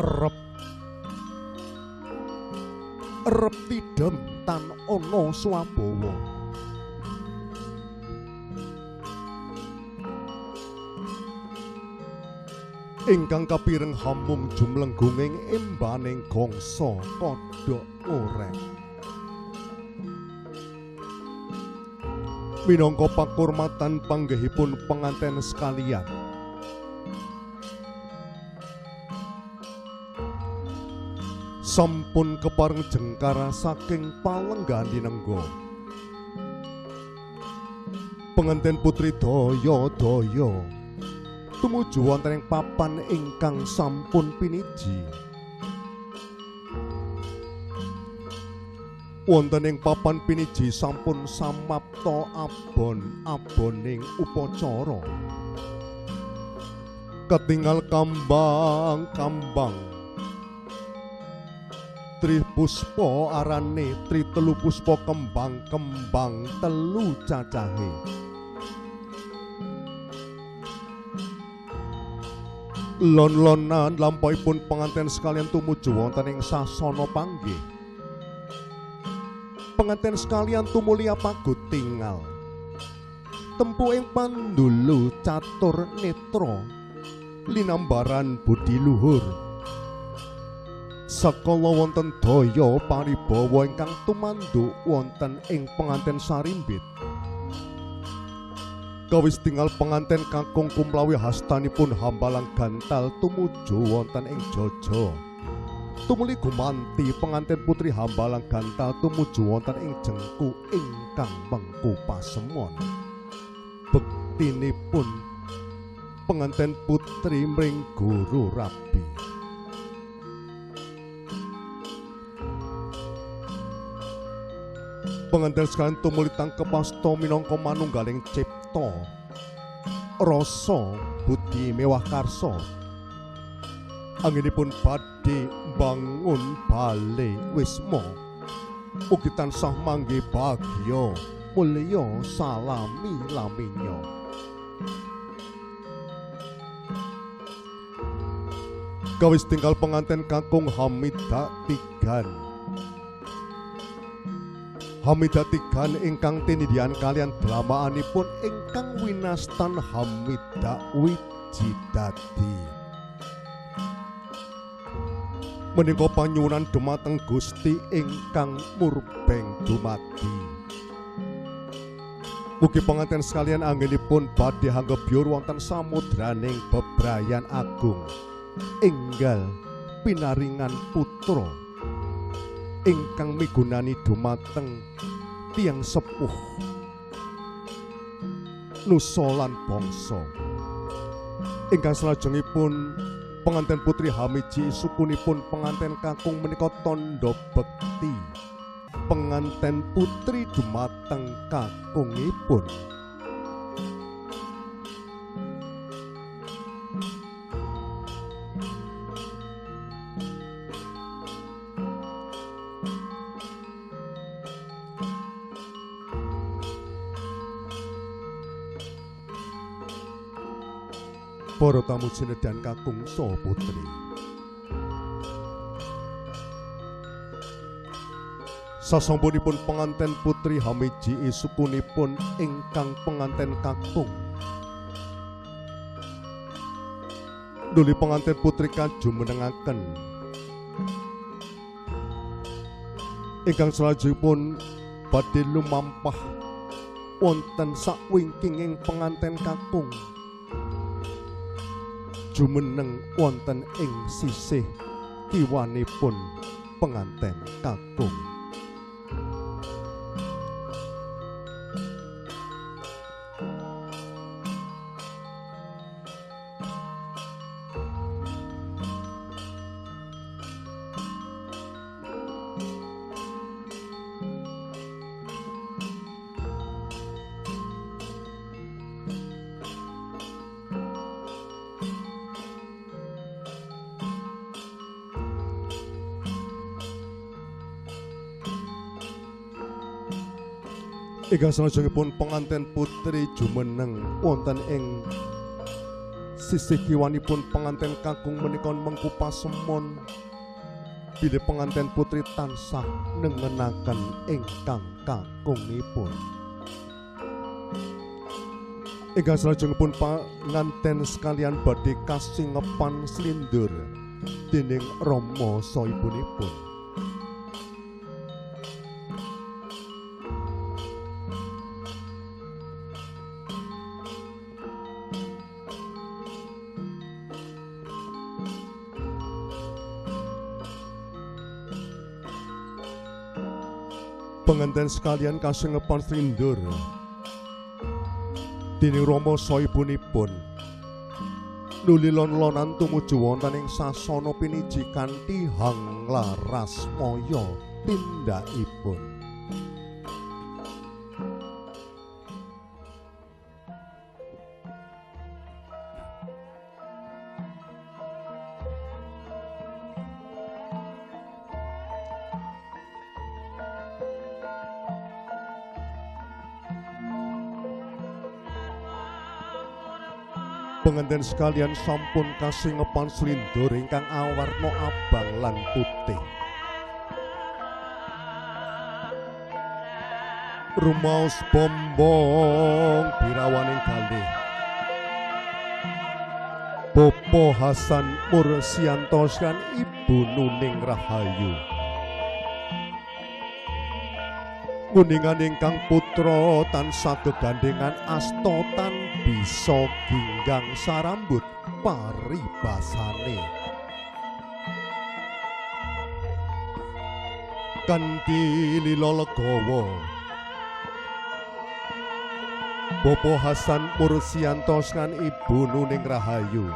Rep rep tidem tan ana Swabawa. Ingkang kapireng hamung jumlenggunging embaning gongso kodhok oreng. Minangka pakurmatan panggihipun penganten sekalian, sampun kepareng jengkara saking palenggani nenggo. Penganten putri daya-daya tumuju wonten ing papan ingkang sampun piniji. Wonten ing papan piniji sampun samapta abon-aboning upacara. Ketingal kambang-kambang Tri puspa arane Tri telu puspa kembang-kembang telu cacahe. Lon-lonan lampaipun penganten sekalian tumuju wonten ing sasana panggih. Penganten sekalian tumulya pagutingal tempu ing pandulu catur netra linambaran budi luhur. Sakala wonten daya paribawa ingkang tumanduk wonten ing penganten sarimbit. Kawis tinggal penganten kakung kumlawi hastanipun hambalang gantal tumuju wonten ing jaja. Tumuli gumanti penganten putri hambalang gantal tumuju wonten ing jengku ingkang mengku pasemon. Bektinipun penganten putri mring guru rabi. Penganten sekalian tumuli tangkep asta minangka manunggaling cipta rasa budi mewah karsa. Anggenipun badhe bangun bale wisma, ugi tansah manggih bagya mulya salami laminya. Kawis tinggal penganten kakung Hamidah Tigan. Hamidah Tigan ingkang tinidyan kalian dramaanipun ingkang winastan Hamidah Wijidadi. Menika panyuwunan dumateng Gusti ingkang murbeng dumadi. Mugi penganten sekalian anggenipun badhe hanggebyur wonten samudraning bebrayan agung enggal pinaringan putra ingkang migunani dumateng tiyang sepuh nusa lan bangsa. Ingkang salajengipun penganten putri Hamiji sukunipun penganten kakung menika tandha bekti penganten putri dumateng kakungipun. Para tamu sinedan kakung saha putri, sasampunipun penganten putri Hamiji sukunipun ingkang penganten kakung, nuli penganten putri kajumenengaken ingkang salajengipun badhe lumampah wonten sakwingkinging penganten kakung jumeneng wonten ing sisih kiwanipun penganten kakung. Ingkang salajengipun penganten putri jumeneng wonten ing sisih kiwanipun penganten kakung menika mengku pasemon bilih penganten putri tansah nengenaken ingkang kakungipun. Ingkang salajengipun panganten sekalian badhe kasingepan slindur dening Rama saha ibunipun. Penganten sekalian kasingepan slindur dening Rama saha ibunipun nulilon-lonan tumuju wonten ing sasana piniji kanthi hanglaras maya tindakipun. Penganten sekalian sampun kasingepan slindur ingkang awarna abang lan putih. Rumaos bombong birawaning kalih Bopo Hasan Mursiantos lan Ibu Nuning Rahayu. Kuningan ingkang putra tansah gegandengan astotan bisa ginggang sarambut paribasane. Kanthi lila legawa Bopo Hasan Mursiantos lan Ibu Nuning Rahayu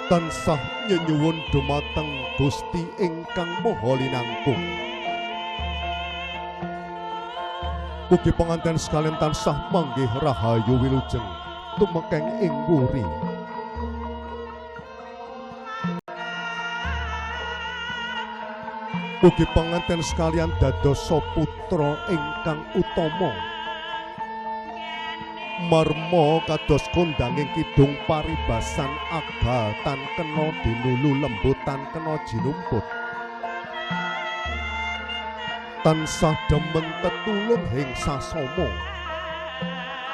tansah nyenyuwun dumateng Gusti ingkang Maha Linangkung. Ugi penganten sekalian tansah manggih rahayu wilujeng tumekeng ing wuri. Ugi penganten sekalian dadosa putra ingkang utama. Marma kados kondanging kidung paribasan agatan kena dinulu lembutan kena jinumput. Tansah demen tetulung ing sasama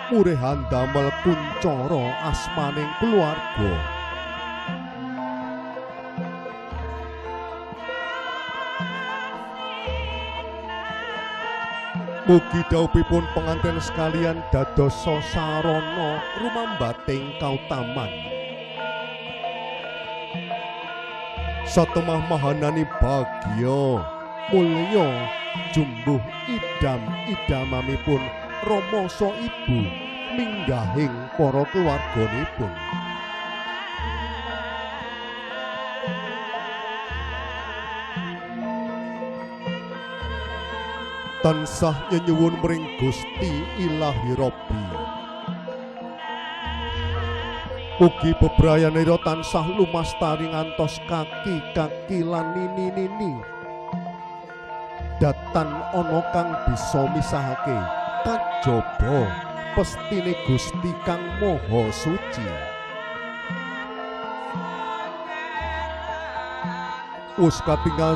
murehan damel kuncara asmaning keluarga. Mugi dawuhipun penganten sekalian dadosa sarana rumambating kautaman satemah mahanani bagya mulya jumbuh idam-idamamipun Rama saha Ibu minggahing para keluarganipun. Tansah nyenyuwun mring Gusti Ilahi Rabbi. Ugi bebrayanira tansah lumastari ngantos kaki-kaki lan nini-nini. Datan ana kang bisa misahake kajaba pestine Gusti kang Maha Suci. Wus katingal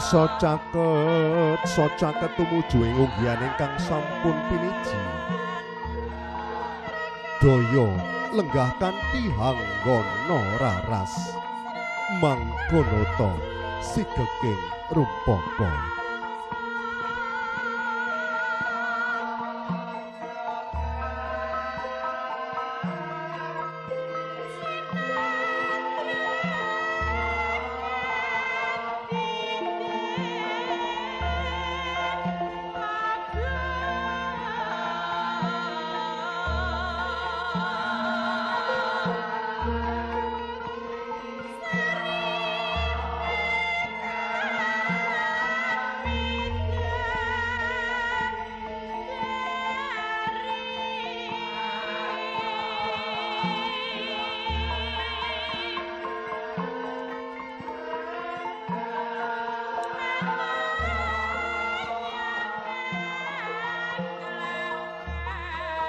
socaket tumuju ing unggihan ingkang sampun piniji. Daya lenggah kanthi hanggana raras mangkono ta sigeking rumpaka.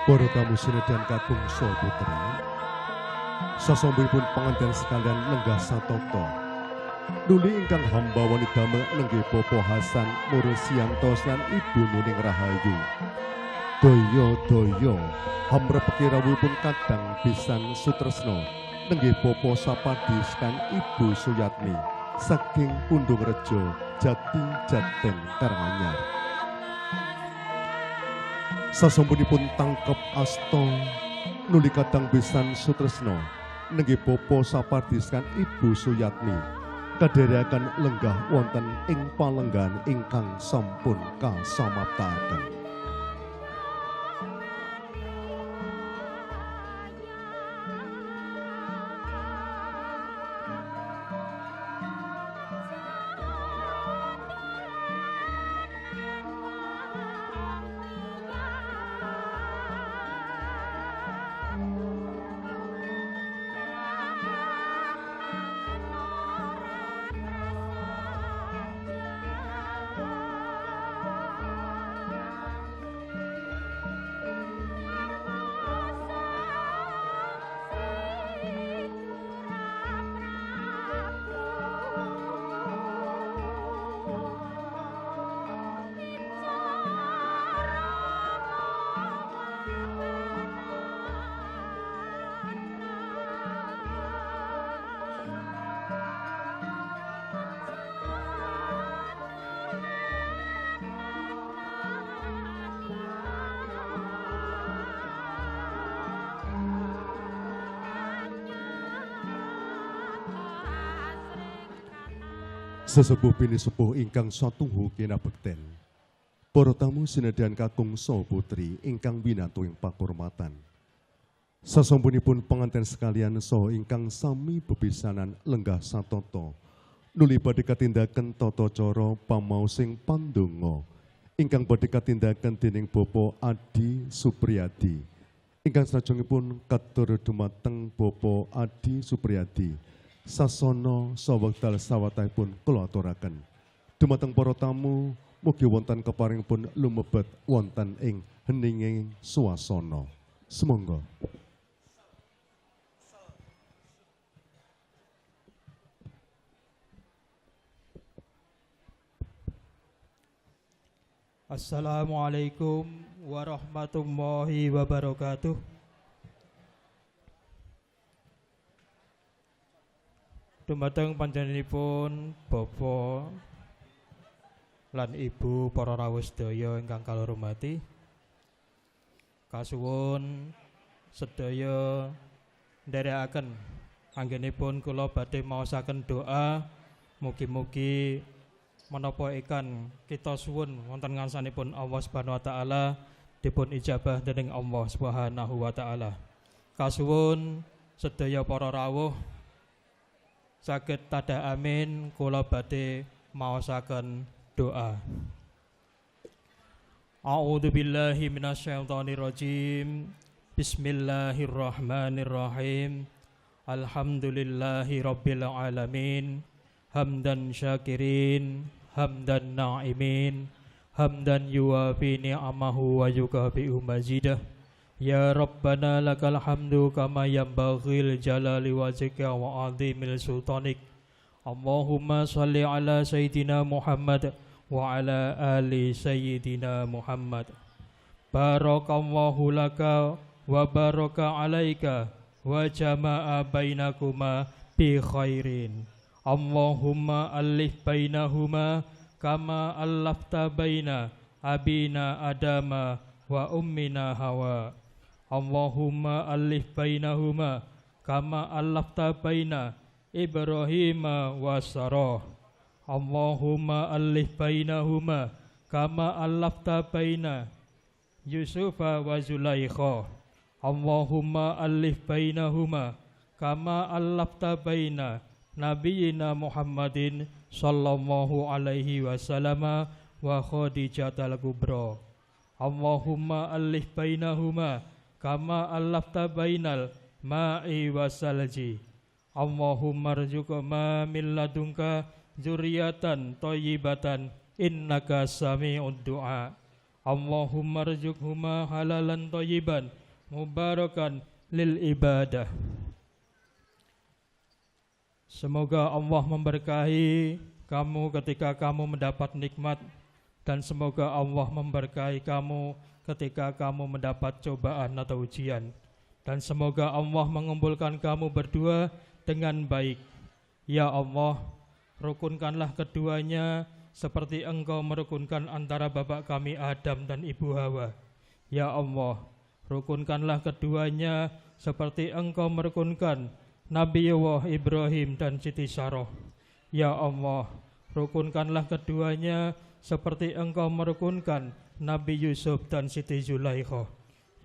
Para tamu sinedan kakung saha putri, Sasampunipun panganten sekalian lenggah satata nuli ingkang hamba wanita nenggih Bapak Hasan Mursiantos lan Ibu Nuning Rahayu daya hamrepeki rawuhipun kadang pisan sutresna nenggih Bapak Sapadis lan Ibu Suyatmi saking Pundung Rejo Jati Jateng Karanganyar. Sasampunipun tangkep asta nuli kadang pisan sutresna nenggih Bapak Sapadis lan Ibu Suyatmi kadherekaken lenggah wonten ing palenggan ingkang sampun kasamaptaken. Sesepuh bini sepuh ingkang satuhu kinabekten, para tamu sinedyan kakung saha putri ingkang winantu ing pakurmatan. Sasampunipun panganten sekalian saha ingkang sami bepisanan lenggah satata nuli badhe katindaken tata cara pamaosing pandonga ingkang badhe katindaken dening Bapak Adi Supriyadi ingkang salajengipun katur dumateng Bapak Adi Supriyadi. Sasana sawekdal sawatahipun kula aturaken dumateng para tamu mugi wonten keparingipun lumebet wonten ing heninging swasana. Sumangga. Assalamualaikum warahmatullahi wabarakatuh. Dumateng panjenenganipun Bapak lan Ibu para rawuh sedaya ingkang kula hormati. Kasuwun sedaya nderekaken anggenipun kula badhe maosaken doa mugi-mugi menapa ikan kita suwun wonten ngarsanipun Allah Subhanahu wa taala dipun ijabah dening Allah Subhanahu wa taala. Kasuwun sedaya para rawuh saged tada amin kula badhe maosaken doa. A'udzu billahi minasyaitonir rajim. Bismillahirrahmanirrahim. Alhamdulillahi rabbil alamin. Hamdan syakirin, hamdan na'imin, hamdan yuwafi ni'amahu wa yukafi'u mazidah. Ya Rabbana lakal hamdu kama yanbaghil jalali wajhika wa azimil sultanik. Allahumma salli ala Sayyidina Muhammad wa ala ali Sayyidina Muhammad. Barakallahu laka wa baraka alaika wa jama'a bainakuma bi khairin. Allahumma alif bainahuma kama allafta baina abina Adama wa ummina Hawa. Allahumma alif bainahuma kama allafta baina Ibrahim wa Sarah. Allahumma alif bainahuma kama allafta baina Yusuf wa Zulaikha. Allahumma alif bainahuma kama allafta baina Nabiyina Muhammadin sallallahu alaihi wasallam wa Khadijatul Kubra. Allahumma alif bainahuma kama allafta bainal ma'i wasalji. Allahumma rzuqna min ladunka dzurriatan thayyibatan innaka sami'ud du'a. Allahumma rzuqhuma halalan thayyiban mubarakan lil ibadah. Semoga Allah memberkahi kamu ketika kamu mendapat nikmat, dan semoga Allah memberkahi kamu ketika kamu mendapat cobaan atau ujian, dan semoga Allah mengumpulkan kamu berdua dengan baik. Ya Allah, rukunkanlah keduanya seperti Engkau merukunkan antara bapak kami Adam dan ibu Hawa. Ya Allah, rukunkanlah keduanya seperti Engkau merukunkan Nabi Ibrahim dan Siti Sarah. Ya Allah, rukunkanlah keduanya seperti Engkau merukunkan Nabi Yusuf dan Siti Zulaikha.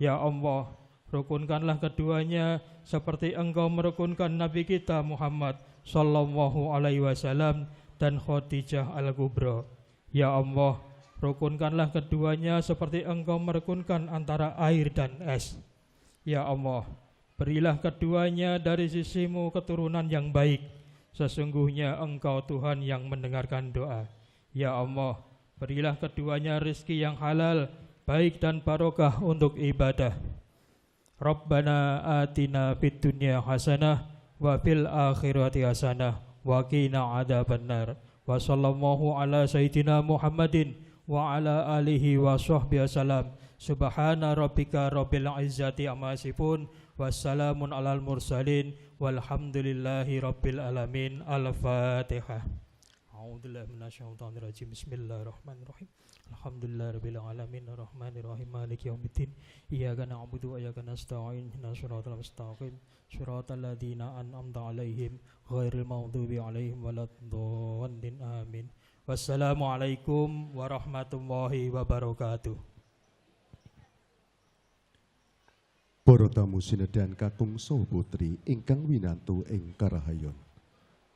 Ya Allah, rukunkanlah keduanya seperti Engkau merukunkan Nabi kita Muhammad sallallahu alaihi wasallam dan Khadijah al-Kubra. Ya Allah, rukunkanlah keduanya seperti Engkau merukunkan antara air dan es. Ya Allah, berilah keduanya dari sisimu keturunan yang baik. Sesungguhnya Engkau Tuhan yang mendengarkan doa. Ya Allah, berilah keduanya rezeki yang halal, baik dan barokah untuk ibadah. Rabbana atina fid dunya hasanah wa fil akhirati hasanah wa qina adzabannar. Wa sallallahu ala sayyidina Muhammadin wa ala alihi wa sahbihi wasallam. Subhana rabbika rabbil izzati amma yasifun. Wassalamun alal mursalin walhamdulillahi rabbil alamin. Al-Fatihah. A'udzubillahi minasyaitonir rajim. Bismillahirrahmanirrahim. Alhamdulillahi rabbil alamin arrahmanir rahim maliki yaumiddin. Iyyaka na'budu wa iyyaka nasta'in. Ihdinas siratal mustaqim. Siratal ladzina an'amta 'alaihim ghairil maghdubi 'alaihim waladdallin. Amin. Wassalamualaikum warahmatullahi wabarakatuh. Para tamu sinedan kakung saha putri ingkang winantu ing karahayon.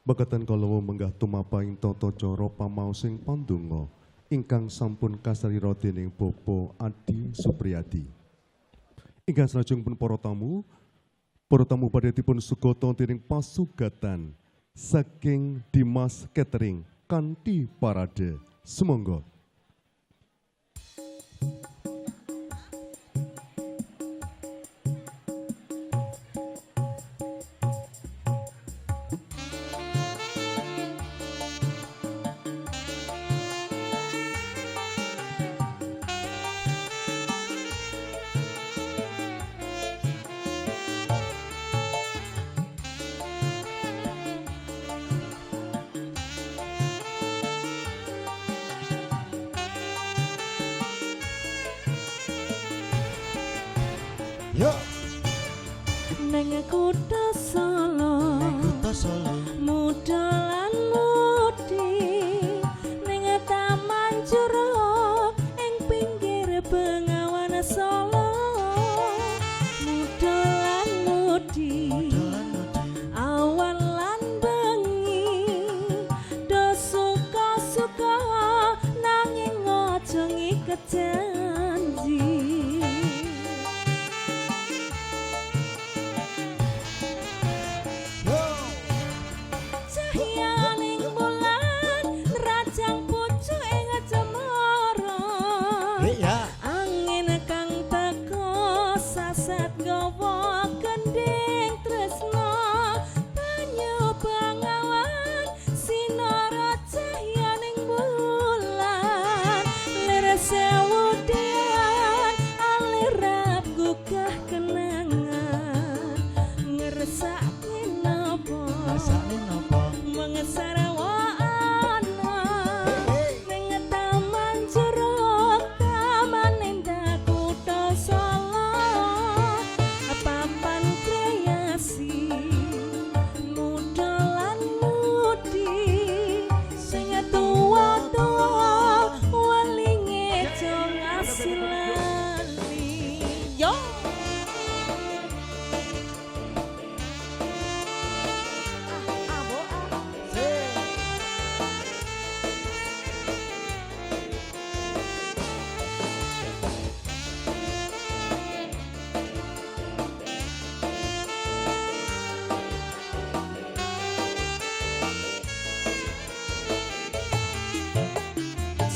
Bekatan kalawa menggah tumapaing tata cara pamaosing pandonga ingkang sampun kasarira dening Bapak Adi Supriyadi. Ingkang salajengipun para tamu padhetipun sugata dening pasugatan saking Dimas Catering kanthi parade. Sumangga. Neng kutha Solo, muda lan mudi, neng taman Juruk, ing pinggir Bengawan Solo. Muda lan mudi, awan lan bengi, do suka-suka nanging aja ngiket janji.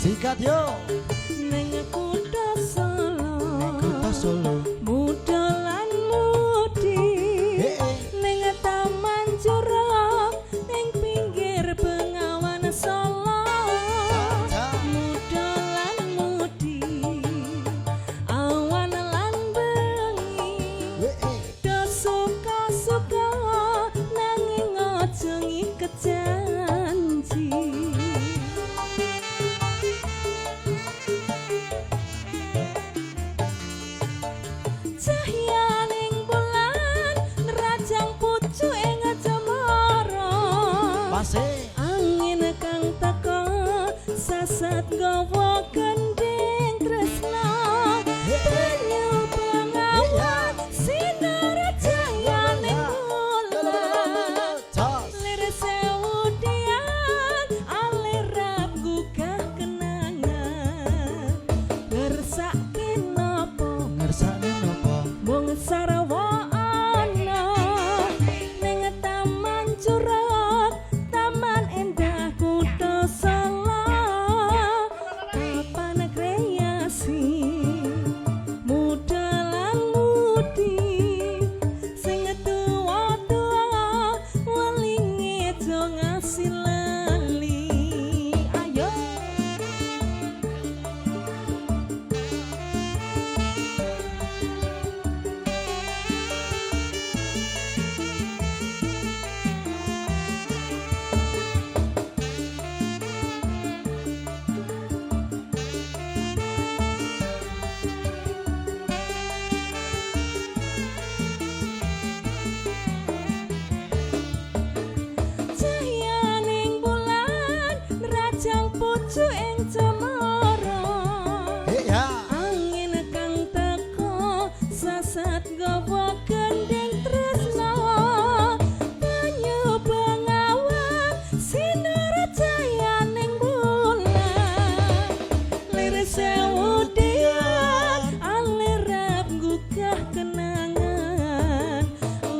Sikat yo. Neng kutha Solo, muda lan mudi, neng taman Juruk, sasat gawa gending tresna banyu bengawan sinar jayane bulan lir sewu dian alirap gugah kenangan ngersake napa ngersane napa mung sarwa ana ning taman curug taman endah kutha Solo papan kreasi muda lan mudi sing tuwa-tuwa welinge aja ngasih lali ayo cahyaning bulan rajang pucuk ing cemara ya angin kang teko sasat gawa gending tresna banyu bengawan sinar jayaning bulan lir sewu dian alirap gugah kenangan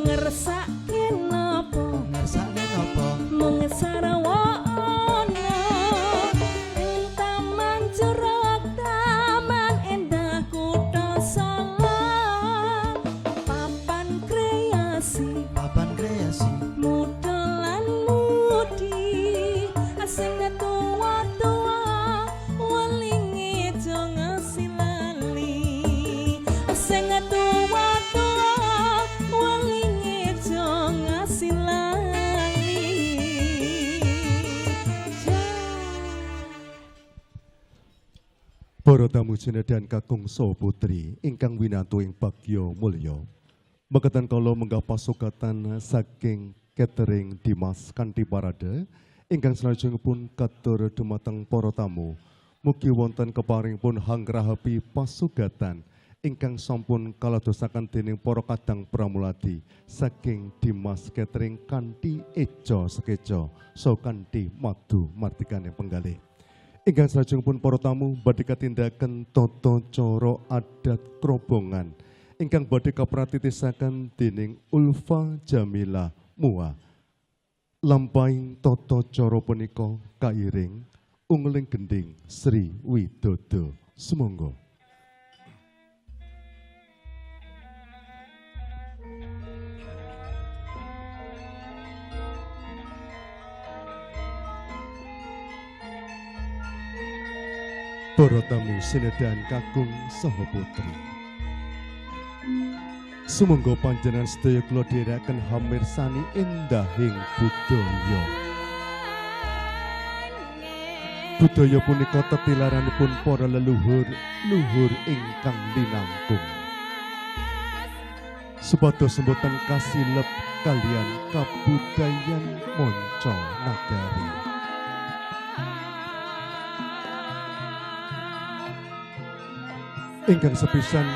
ngersake napa ngersane napa mung sarwa ana ing taman curug taman endah kutha Solo papan kreasi muda lan mudi sing tuwa-tuwa welinge aja ngasih lali sing tuwa-tuwa welinge aja ngasih lali Para tamu sinedan kakung saha putri ingkang winantu ing bagya mulya. Mekaten kala menggah pasugatan saking catering Dimas kanthi parade ingkang salajengipun katur dumateng para tamu. Mugi wonten keparingipun hangrahapi pasugatan ingkang sampun kaladosaken dening para kadang pramuladi saking Dimas catering kanthi eja sekeca saha kanthi madu martikane penggalih. Ingkang salajengipun para tamu badhe katindaken tata cara adat krobongan ingkang badhe kapratitisaken dening Ulfa Jamila Mua. Lampahing tata cara punika kairing ungling gending Sri Widodo. Sumangga. Para tamu sinedan kakung saha putri. Sumangga panjenengan sedaya kula dherekaken hamirsani endahing budaya. Budaya punika tetilaranipun para leluhur ingkang linangkung. Supados semboten kasilep kalian kabudayan manca nagari. Ingkang sepisan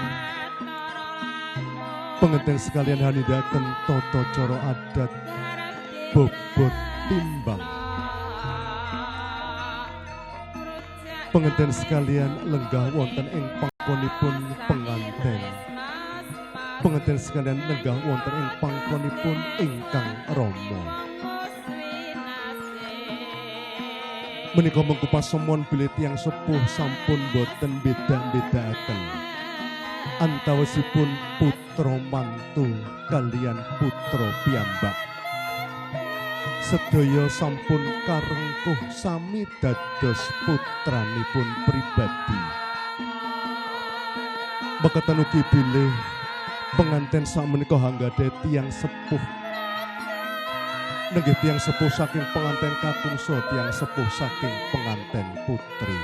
pengantin sekalian hanidhaken tata cara adat bobot timbang. Pengantin sekalian lenggah wonten ing pangkonipun penganten. Pengantin sekalian lenggah wonten ing pangkonipun ingkang rama. Menika mengku pasemon bilih tiyang sepuh sampun boten beda-bedaaken antawasipun putra mantu kalian putra piyambak. Sedaya sampun karengkuh sami dados putranipun pribadi. Mekaten ugi bilih penganten sakmenika hanggadhe tiyang sepuh. Nenggih tiyang sepuh saking penganten kakung saha tiyang sepuh saking penganten putri.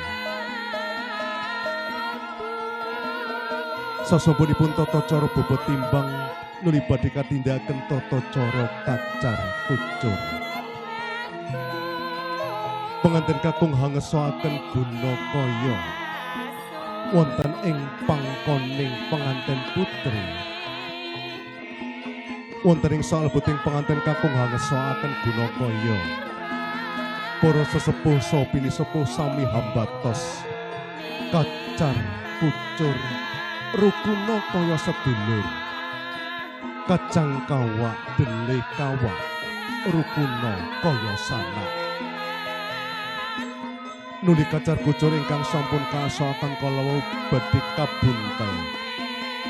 Sasampunipun tata cara bobot timbang nuli badhe katindaken tata cara kacar kucur. Penganten kakung hangesoaken guna kaya wonten ing pangkoning penganten putri. Wonten ing salebeting penganten kakung hangesoaken guna kaya para sesepuh sopini sepuh sami hambatos kacar kucur rukuna kaya sedulur kacang kawa dele kawa rukuna kaya sanak. Nuli kacar kucur ingkang sampun kasoaken kalawu badhe kabuntel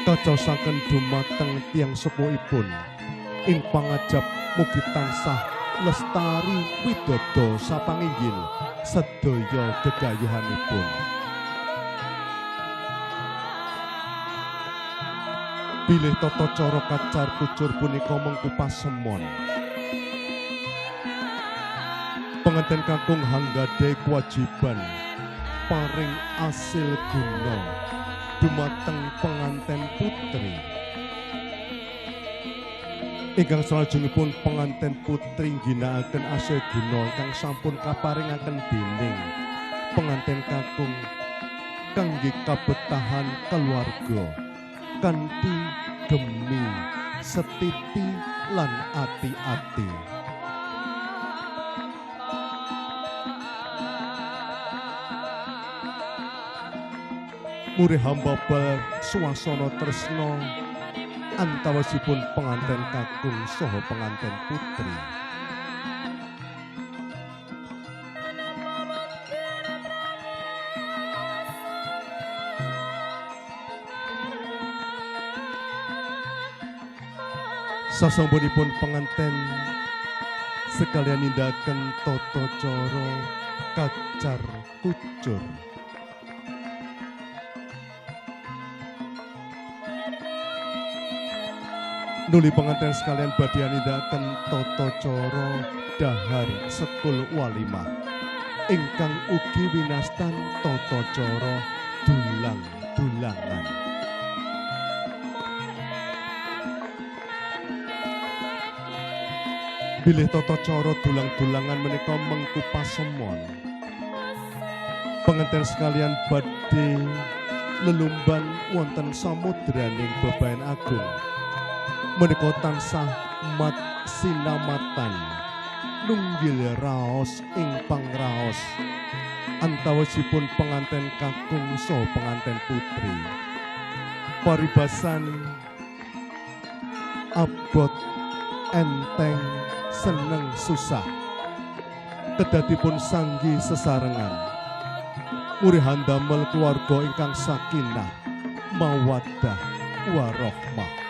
kacosaken dumateng tiyang sepuhipun ing pangajap mugi tansah lestari widodo sapanginggil sedaya gegayuhanipun. Bilih tata cara kacar kucur punika mengku pasemon. Penganten kakung hanggadai kewajiban paring asil guna dumateng penganten putri. Ingkang salajengipun penganten putri ngginakaken asil guna ingkang sampun kaparingaken dening penganten kakung kangge kabetahan keluarga kanthi gemi setiti lan ati-ati. Murih hamba bal swasana tresna antawasipun penganten kakung saha penganten putri. Sasampunipun penganten sekalian nindakaken tata cara kacar kucur. Nuli penganten sekalian badhe nindakaken tata cara dahar sekul walimah ingkang ugi winastan tata cara dulang-dulangan. Bilih tata cara dulang-dulangan menika mengku pasemon. Penganten sekalian badhe lelumban wonten samudraning bebayan agung. Menika tansah mat sinamatan nunggil raos ing pangraos antawasipun penganten kakung saha penganten putri. Paribasan abot enteng seneng susah kedadipun sanggi sesarengan murihan damel keluarga ingkang sakinah mawaddah warahmah.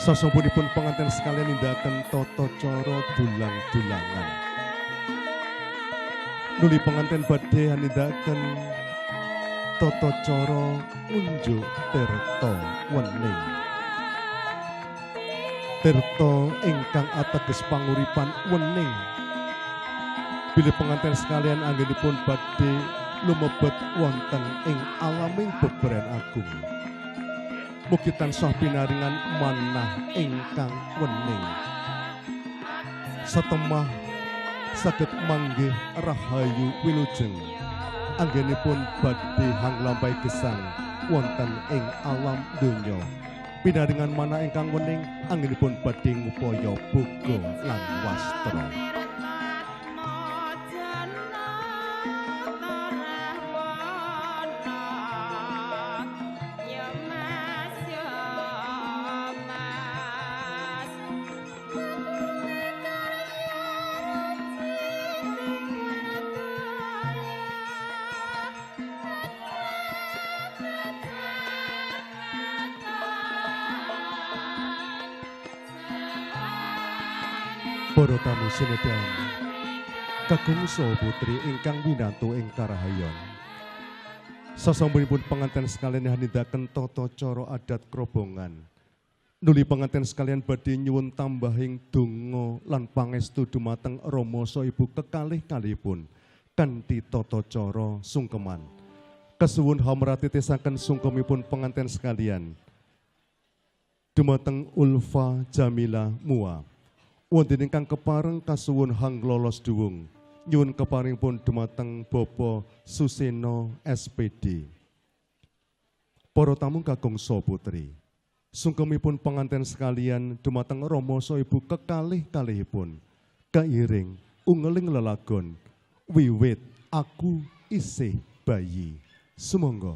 Sasampunipun penganten sekalian nindakaken tata cara dulang-dulangan. Nuli penganten badhe nindakaken tata cara unjuk tirta wening. Tirta ingkang ateges panguripan wening. Bilih penganten sekalian anggenipun badhe lumebet wonten ing alaming beberan agung. Mugi tansah pinaringan manah ingkang wening. Satemah saged manggih rahayu wilujeng anggenipun badhe hanglampahi gesang wonten ing alam donya. Pinaringan manah ingkang wening anggenipun badhe ngupaya boga lan wastra. Para tamu sinedan, kakung saha putri ingkang winantu ing karahayon. Sasampunipun penganten sekalian nindakaken tata cara adat krobongan Nuli panganten sekalian badhe nyuwun tambahing donga lan pangestu dumateng Rama saha Ibu kekalih-kalihipun kanthi tata cara sungkeman. Kasuwun hamratitisaken sungkemipun panganten sekalian dumateng Ulfa Jamila Mua. Wonten ingkang kepareng kasuwun hanglolos duwung nyuwun keparingipun dumateng Bapak Suseno SPD. Para tamu kakung saha putri, sungkemipun panganten sekalian dumateng Rama saha Ibu kekalih-kalihipun kairing ungeling lelagon wiwit aku isih bayi. Sumangga.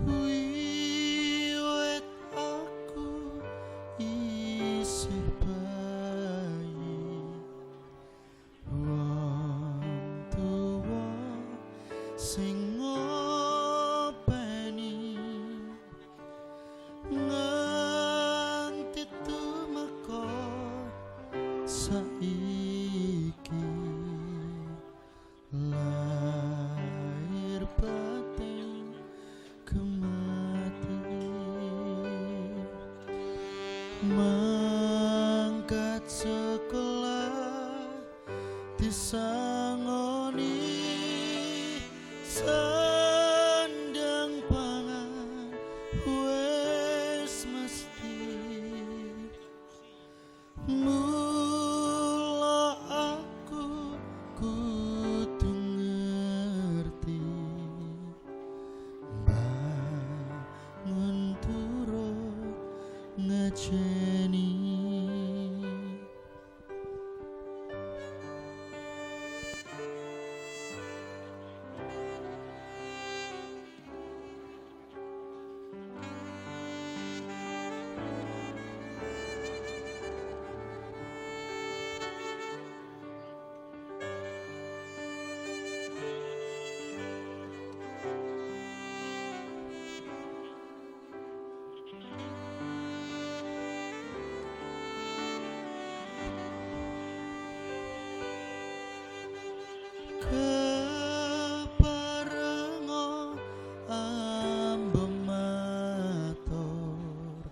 Wiwit aku isih bayi, wong tuwa sing ngopeni nganti tumeka saiki lahir batin mangkat sekolah disangoni sandang pangan wes mesti mula aku kudu ngerti bangun turut ngajeni. Keparenga ambem matur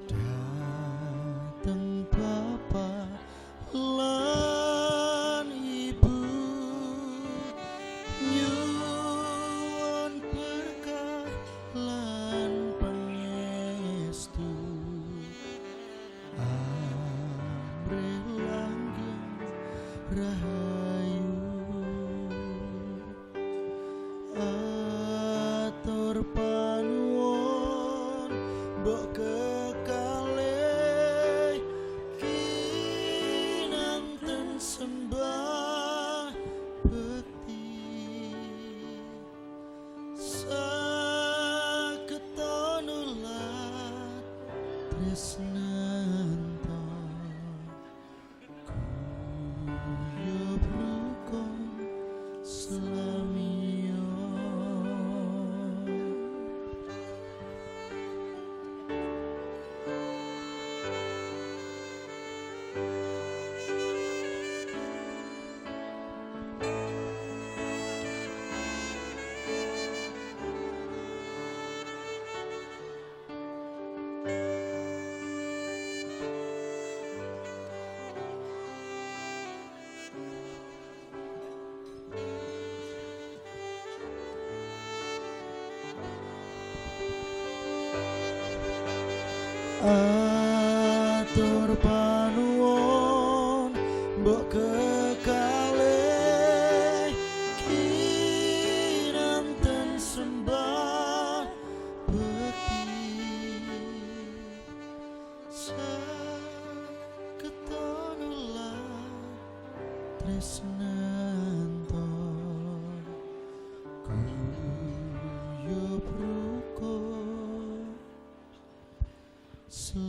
dateng Bapa lan Ibu nyuwun berkah lan pangestu amrih langgeng rahayu. Atur panuwun mbok kekalih kinanten sembah bekti sageta nulat tresnanta kuyup rukun selamiyo. Atur panuwun mbok kekalih kinanten sembah bekti sageta nulat tresnan Slamio.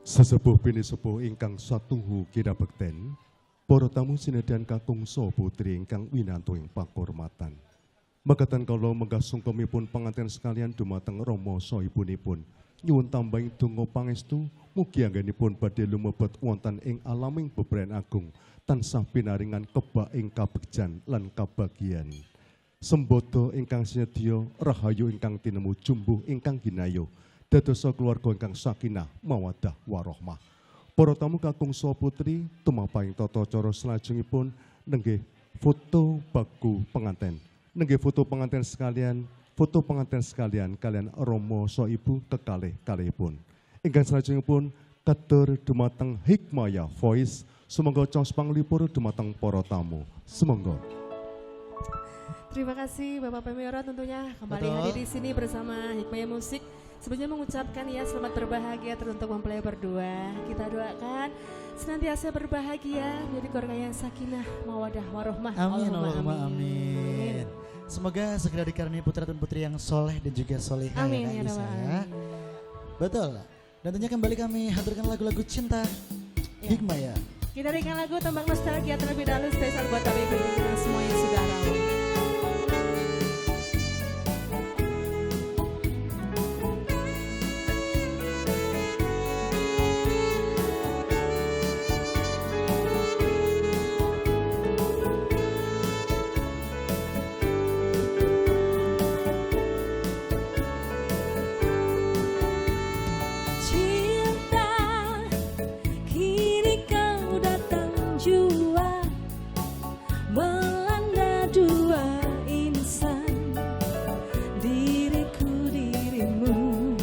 Sesepuh bini sepuh ingkang satuhu kira bekten, para tamu sinedyan kakung so putri ingkang winanto ing pakurmatan. Mekaten kala menggah sungkemipun panganten sekalian dumateng Rama saha ibunipun, nyuwun tambahing donga pangestu mugi anggenipun badhe lumebet wonten ing alaming bebren agung tansah pinaringan kebak ing kabegjan lan kabagian. Sembodo ingkang sinedya rahayu ingkang tinemu jumbuh ingkang ginayu. Dadosa keluarga ingkang sakinah mawaddah warahmah. Para tamu kakung saha putri tumapaing tata cara salajengipun nenggih foto baku penganten. Nenggih foto penganten sekalian kalian Rama saha ibu kekalih kalihipun. Ingkang salajengipun katur dumateng Hikmaya Voice, sumangga caos panglipur dumateng para tamu. Sumangga. Terima kasih Bapak Pemiora tentunya kembali Betul. hadir di sini bersama Hikmaya Musik. Sebelumnya mengucapkan ya selamat berbahagia teruntuk mempelai berdua. Kita doakan senantiasa berbahagia menjadi keluarga yang sakinah, mawadah, warohmah. Amin, Allahumma Allahumma amin. Semoga segera dikaruniai putra dan putri yang soleh dan juga solehah Amin ya, ya Kak Lisa, Rabbal ya. Alamin. Betul. Dan tentunya kembali kami hadirkan lagu-lagu cinta Ya. Hikmaya. Kita berikan lagu tembang nostalgia terlebih dahulu spesial buat kami berdua semua yang sudah rawuh. Cinta, kini kau datang jua, melanda dua insan, diriku dirimu.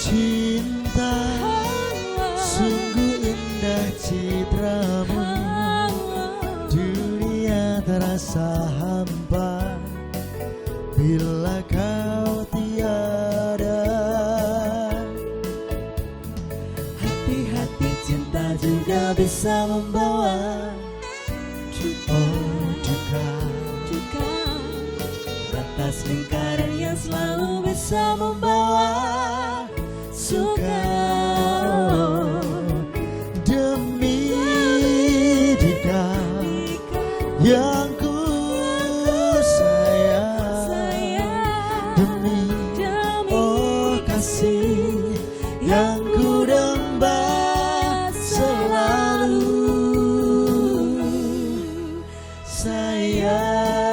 Cinta, sungguh indah citramu. Dunia terasa hampa bila kau tiada. Hati-hati cinta juga bisa membawa Oh duka, duka, batas lingkaran yang selalu bisa membawa suka. demi duka yang ku sayang, demi oh kasih yang ku damba selalu sayang.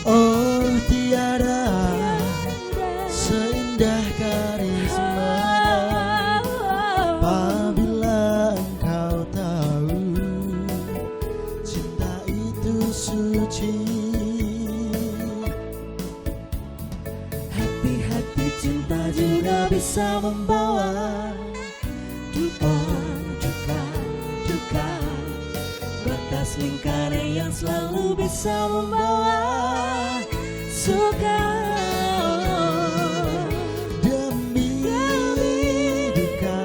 Oh tiada seindah karismanya apabila engkau tahu cinta itu suci. Hati-hati cinta juga bisa membawa duka, batas lingkaran yang selalu bisa membawa suka. Demi duka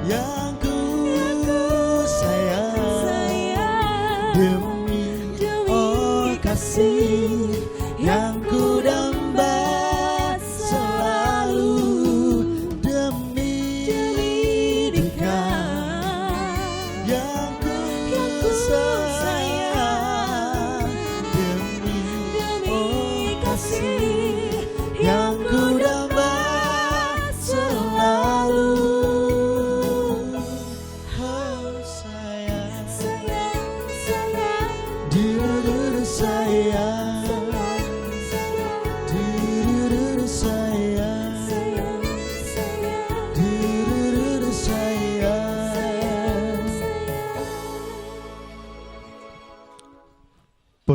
yang ku sayang, demi oh kasih yang ku damba selalu, demi duka yang ku sayang, demi oh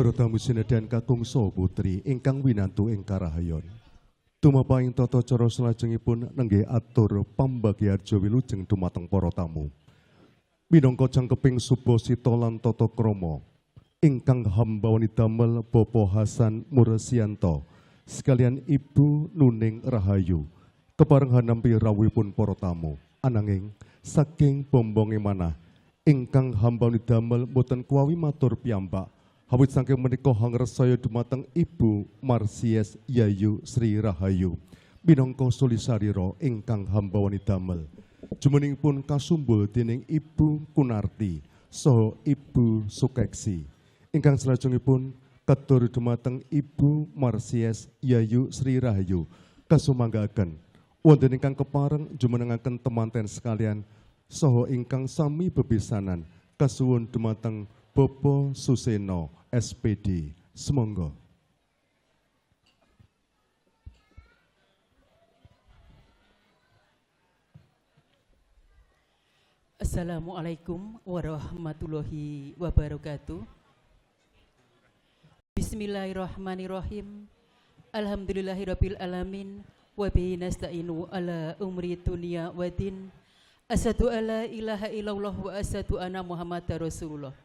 Para tamu sinedhan kakung saha putri ingkang winantu ing karahayon. Tumapaing tata cara salajengipun nenggih atur pambagiarja wilujeng dumateng para tamu. Minangka cangkeping Subasita lan tata krama ingkang hambawani damel Bapak Hasan Mursianto sekalian Ibu Nuning Rahayu kepareng hanampi rawuhipun para tamu. Ananging saking bombonge manah ingkang hambawani damel boten kuwawi matur piyambak. Awit saking menika hangresaya dumateng Ibu Marsies Yayu Sri Rahayu minangka sulisarira ingkang hambawani damel. Jumeningipun kasumbul dening Ibu Kunarti saha Ibu Sukeksi. Ingkang salajengipun katur dumateng Ibu Marsies Yayu Sri Rahayu kasumanggaken wonten ingkang kepareng jumenengaken temanten sekalian saha ingkang sami bebisanan kasuwun dumateng Bapak Suseno SPD. Semonggo. Assalamualaikum warahmatullahi wabarakatuh. Bismillahirrahmanirrahim. Alhamdulillahirabbil alamin wa bihi nasta'inu ala umri dunya waddin. Asyhadu alla ilaha illallah wa asyhadu anna Muhammadar Rasulullah.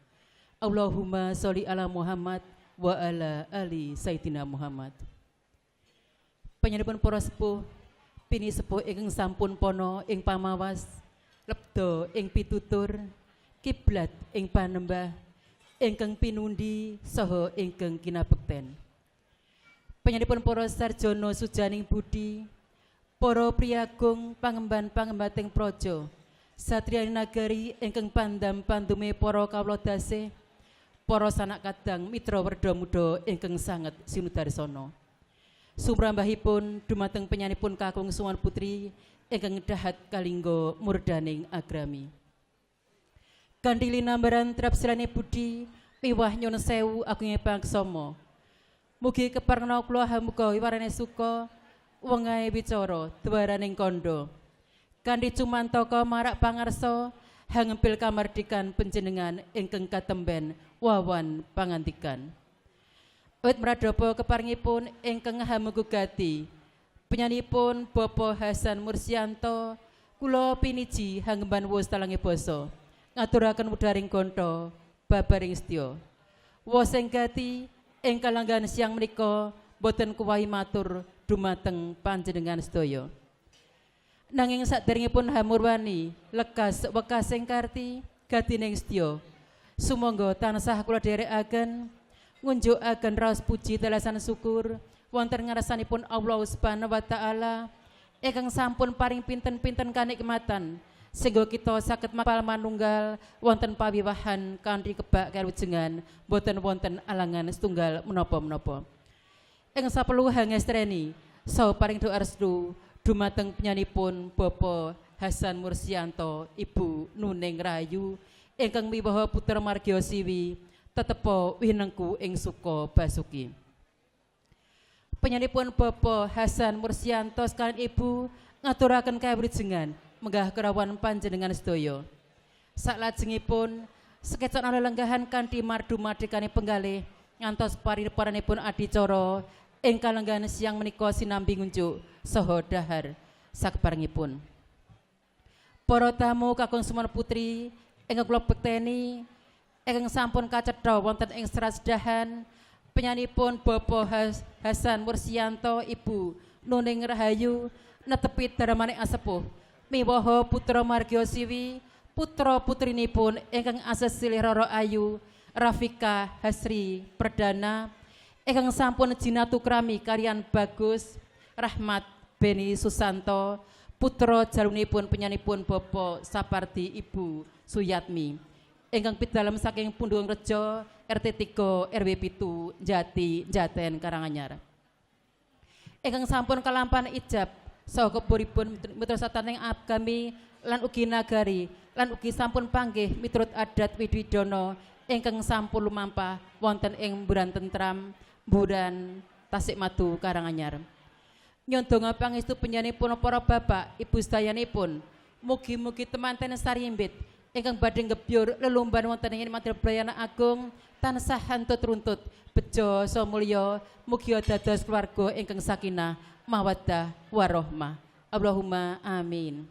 Allahumma sholli ala Muhammad wa ala ali Sayyidina Muhammad. Panjenenganipun para sepuh, pini sepuh ingkang sampun pono ing pamawas, lebda ing pitutur, kiblat ing panembah, ingkang pinundi saha ingkang kinabekten. Panjenenganipun para sarjana sujaning budi, para priyagung pangemban-pangembating praja, satriyaning nagari ingkang pandam pandume para kawula dasih, para sanak kadang mitra werda muda ingkang sanget sinudarsana. Sumrambahipun dumateng penyanipun kakung Suwan Putri ingkang dahat kalingga murdaning agrami. Kanthi linambaran trapsilane budi miwah nyuwun sewu agunging pangsama. Mugi keparengna kula hamuga wiwarane suka wengahe wicara dwaraning kandha. Kanthi cumantaka marak pangarsa hangempil kamardikan panjenengan ingkang katemben wawan pangantikan. Awit mradhapa keparingipun ingkang hamugugati penyanipun Bapak Hasan Mursianto, kula piniji hangemban wus talange basa ngaturaken wedharing kantha babaring sedya. Wos enggati ing kalanggan siang menika boten kuwahi matur dumateng panjenengan sedaya. Nanging saderengipun hamurwani lekas wekas ing karti gatining sedya. Sumangga tansah kula dherekaken ngunjukaken raos puji dalasan syukur wonten ngarsanipun Allah Subhanahu wa taala ingkang sampun paring pinten-pinten kanikmatan sehingga kita saged mapal manunggal wonten pawiwahan kanthi kebak kalujengan boten wonten alangan setunggal menapa-menapa. Ing sapeluhang ngestreni saha paring doa restu dumateng penyanipun Bapak Hasan Mursianto, Ibu Nuning Rahayu ingkang miwaha putra margya siwi tetepa winengku ing suka basuki. Penyanipun Bapak Hasan Mursianto sekalian Ibu ngaturaken kawrujengan menggah kerawan panjenengan sedaya. Saklajengipun sekecan lelenggahan kanthi mardu mardikane penggalih ngantos parirepanipun adicara ing kalenggahan siang menika sinambi ngunjuk saha dahar sakeparengipun. Para tamu kakung Suman Putri ingkang kula bekteni ingkang sampun kacetha wonten ing serasedahan penyanipun Bapak Hasan Mursianto, Ibu Nuning Rahayu netepi daramane asepuh miwaha putra margya siwi putra putrinipun ingkang asesilih Roro Ayu Rafika Hasri Perdana ingkang sampun jinatu krami kaliyan Bagus Rahmat Beni Susanto putra jalunipun penyanipun Bapak Sapardi Ibu Suyatmi ingkang pidalem saking Pundung Rejo RT 3 RW 7 Jati Jaten Karanganyar ingkang sampun kalampan ijab saha keburipun miturut sataning agami lan ugi nagari lan ugi sampun panggih miturut adat Wididono ingkang sampun lumampah wonten ing Mburan Tentram Mburan Tasikmadu Karanganyar. Nyondonga pangestu penyanipun para bapak ibu sedayanipun mugi-mugi temanten sarimbit ingkang badhe ngebyur lelumban wonten ing Madya Brayana Agung tansah hantut runtut bejo samulya mugi dados keluarga ingkang sakinah mawaddah warahmah. Allahumma amin.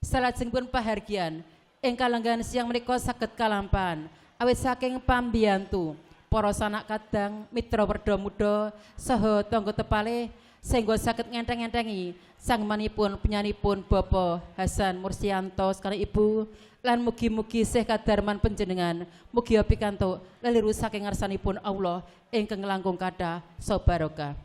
Salajengipun pahargyan ingkang lenggan siang menika saged kalampahan awit saking pambiyantu para sanak kadang mitra werda muda saha tangga tepalih sehingga saged ngenteng-entengi sangmanipun penyanipun Bapak Hasan Mursianto sekali Ibu lan mugi-mugi Syekh kadarman panjenengan mugi pikantuk leliru saking ngarsanipun Allah ingkang langkung kathah sabarokah.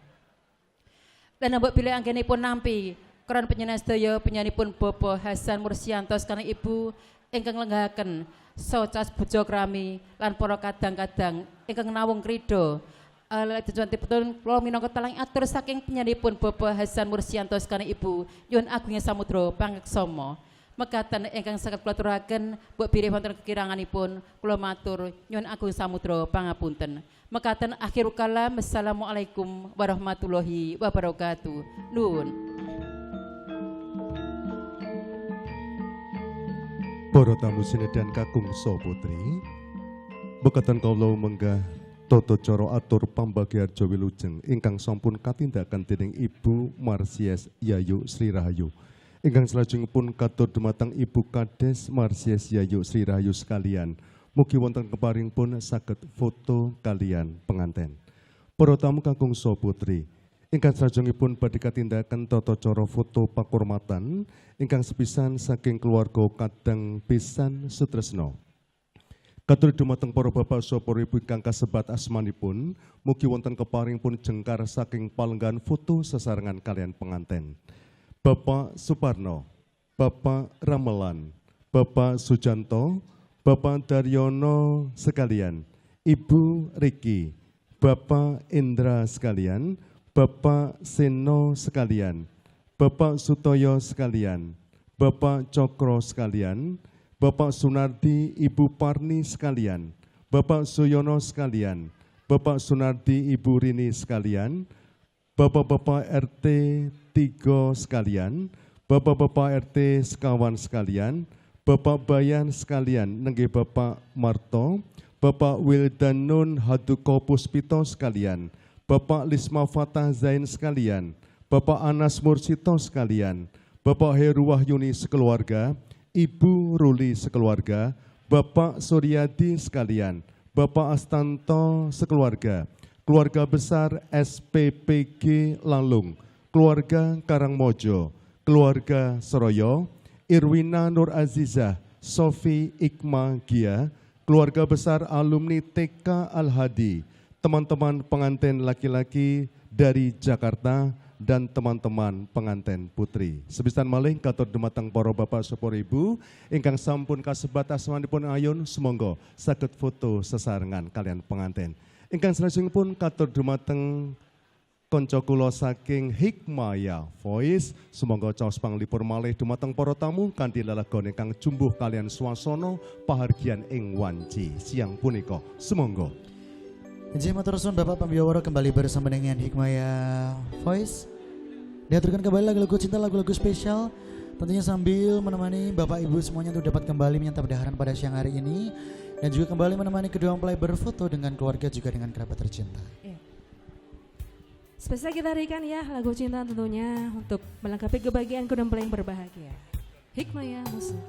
Lan mbok bilih anggenipun nampi kron penyanyi sedaya penyanipun Bapak Hasan Mursianto sekali Ibu ingkang lenggahaken Socas Bojo Krami lan para kadang-kadang ingkang nawung krida Tujuan kula minangka talang atur saking penyanipun Bapak Hasan Mursianto sekali Ibu nyuwun agungnya samudra pangeksama mekaten ingkang saged kula aturaken mbok bilih wonten kekiranganipun kula matur nyuwun agung samudra pangapunten mekaten akhirul kalam. Assalamualaikum warahmatullahi wabarakatuh. Nuwun. Para tamu sinedan kakung Putri, bekatan kawula menggah tata cara atur pambagiarja wilujeng ingkang sampun katindakan dening Ibu Marsies Yayu Sri Rahayu. Ingkang salajengipun katur dumateng Ibu Kades Marsies Yayu Sri Rahayu sekalian. Mugi wonten keparing pun saged foto kalian penganten. Para tamu kakung Putri, ingkang salajengipun badhe katindakan tata cara foto pakurmatan ingkang sepisan saking keluarga kadang pisan sutresna. Katur dumateng para bapak saha para ibu ingkang kasebat asmanipun, mugi wonten keparing pun jengkar saking palenggan foto sesarengan kalian penganten. Bapak Suparno, Bapak Ramelan, Bapak Sujanto, Bapak Daryono sekalian, Ibu Riki, Bapak Indra sekalian, Bapak Seno sekalian, Bapak Sutoyo sekalian, Bapak Cokro sekalian, Bapak Sunardi, Ibu Parni sekalian, Bapak Suyono sekalian, Bapak Sunardi, Ibu Rini sekalian, Bapak-bapak RT 3 sekalian, Bapak-bapak RT sekawan sekalian, Bapak Bayan sekalian, nenggih Bapak Marto, Bapak Wildanun Haduko Puspito sekalian, Bapak Lisma Fatah Zain sekalian, Bapak Anas Mursito sekalian, Bapak Heru Wahyuni sekeluarga, Ibu Ruli sekeluarga, Bapak Suryadi sekalian, Bapak Astanto sekeluarga, keluarga besar SPPG Langlung, keluarga Karangmojo, keluarga Seroyo, Irwina Nur Azizah, Sofi Ikma Gia, keluarga besar alumni TK Al-Hadi, teman-teman pengantin laki-laki dari Jakarta, dan teman-teman pengantin putri. Sepisan malih katur dumateng para bapak sepur ibu ingkang sampun kasebat asmanipun ayun sumangga saged foto sesarengan kalian pengantin. Ingkang salajengipun katur dumateng kanca kula saking Hikmaya Voice, sumangga caos panglipur malih dumateng para tamu kanthi lelagon ingkang jumbuh kalian swasana pahargyan ing wanci siang punika. Sumangga. Injih matur suwun Bapak Pambiawara kembali bersama dengan Hikmaya Voice. Diaturkan kembali lagu-lagu cinta, lagu-lagu spesial, tentunya sambil menemani Bapak Ibu semuanya untuk dapat kembali menyantap daharan pada siang hari ini, dan juga kembali menemani kedua mempelai berfoto dengan keluarga juga dengan kerabat tercinta. Spesial kita berikan ya lagu cinta tentunya untuk melengkapi kebahagiaan kedua mempelai yang berbahagia. Hikmaya Musik.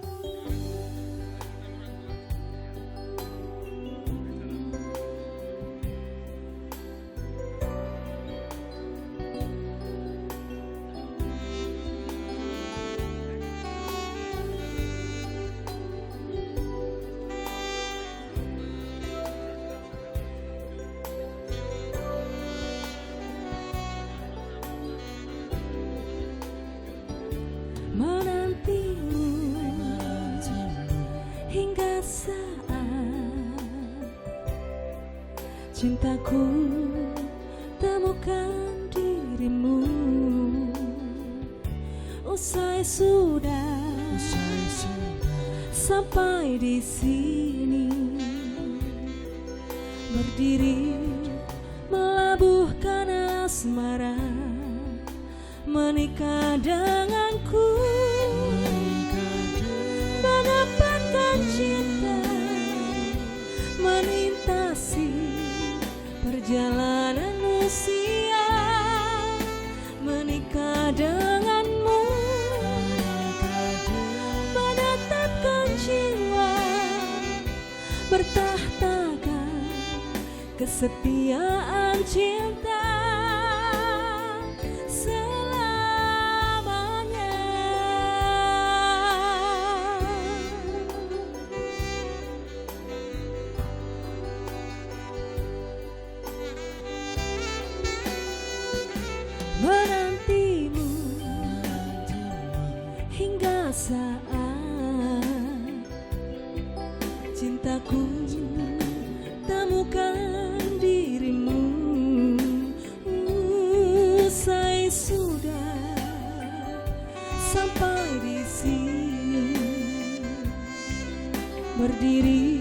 Menantimu hingga saat cintaku temukan dirimu. Usai sudah sampai di sini, berdiri melabuhkan asmara, menikah denganku. Mengapa bertahtakan kesetiaan cinta selamanya. Menantimu hingga saat cintaku temukan dirimu. Usai sudah sampai di sini, berdiri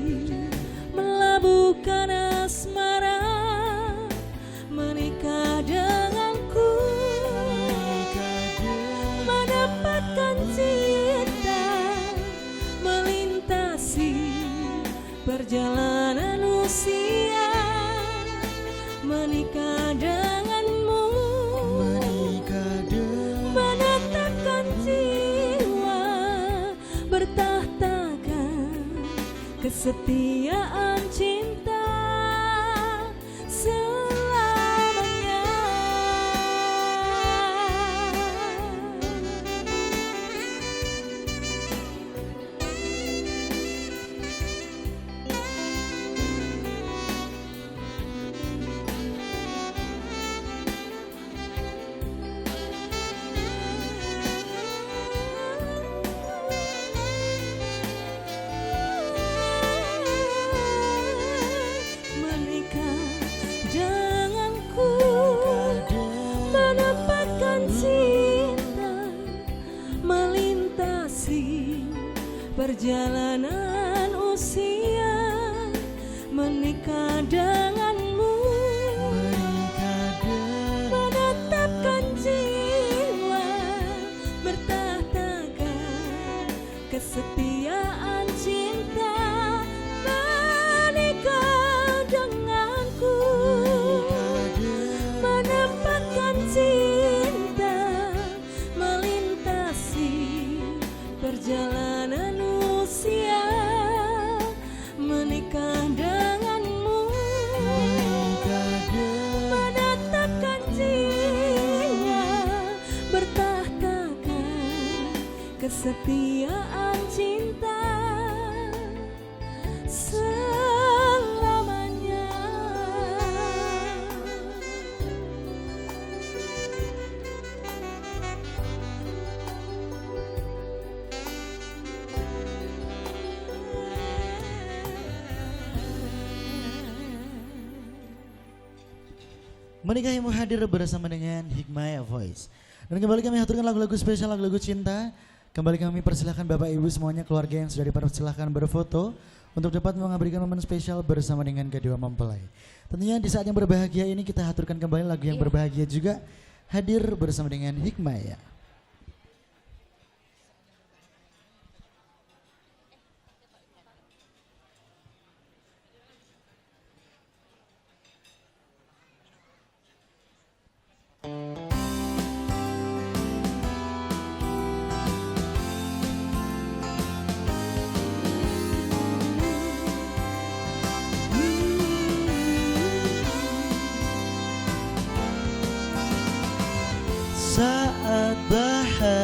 melabuhkan asmara, menikah denganku, mendapatkan cinta, melintasi perjalanan usia, menikah denganmu, menetapkan jiwa, bertahtakan kesetiaan cinta selamanya. Menikah denganku, menempatkan cinta, melintasi perjalanan usia, menikah denganmu, menetapkan jiwa, bertahtakan kesetiaan cinta, menikah denganku, menempatkan cinta, melintasi perjalanan usia, menikah denganmu, menetapkan jiwa, bertahtakan kesetiaan cinta selamanya. Menikahimu hadir bersama dengan Hikmaya Voice. Dan kembali kami haturkan lagu-lagu spesial, lagu-lagu cinta. Kembali kami persilahkan Bapak Ibu semuanya, keluarga yang sudah dipersilahkan berfoto untuk dapat memberikan momen spesial bersama dengan kedua mempelai. Tentunya di saat yang berbahagia ini kita haturkan kembali lagu yang berbahagia juga, hadir bersama dengan Hikmaya. Saat bahagiaku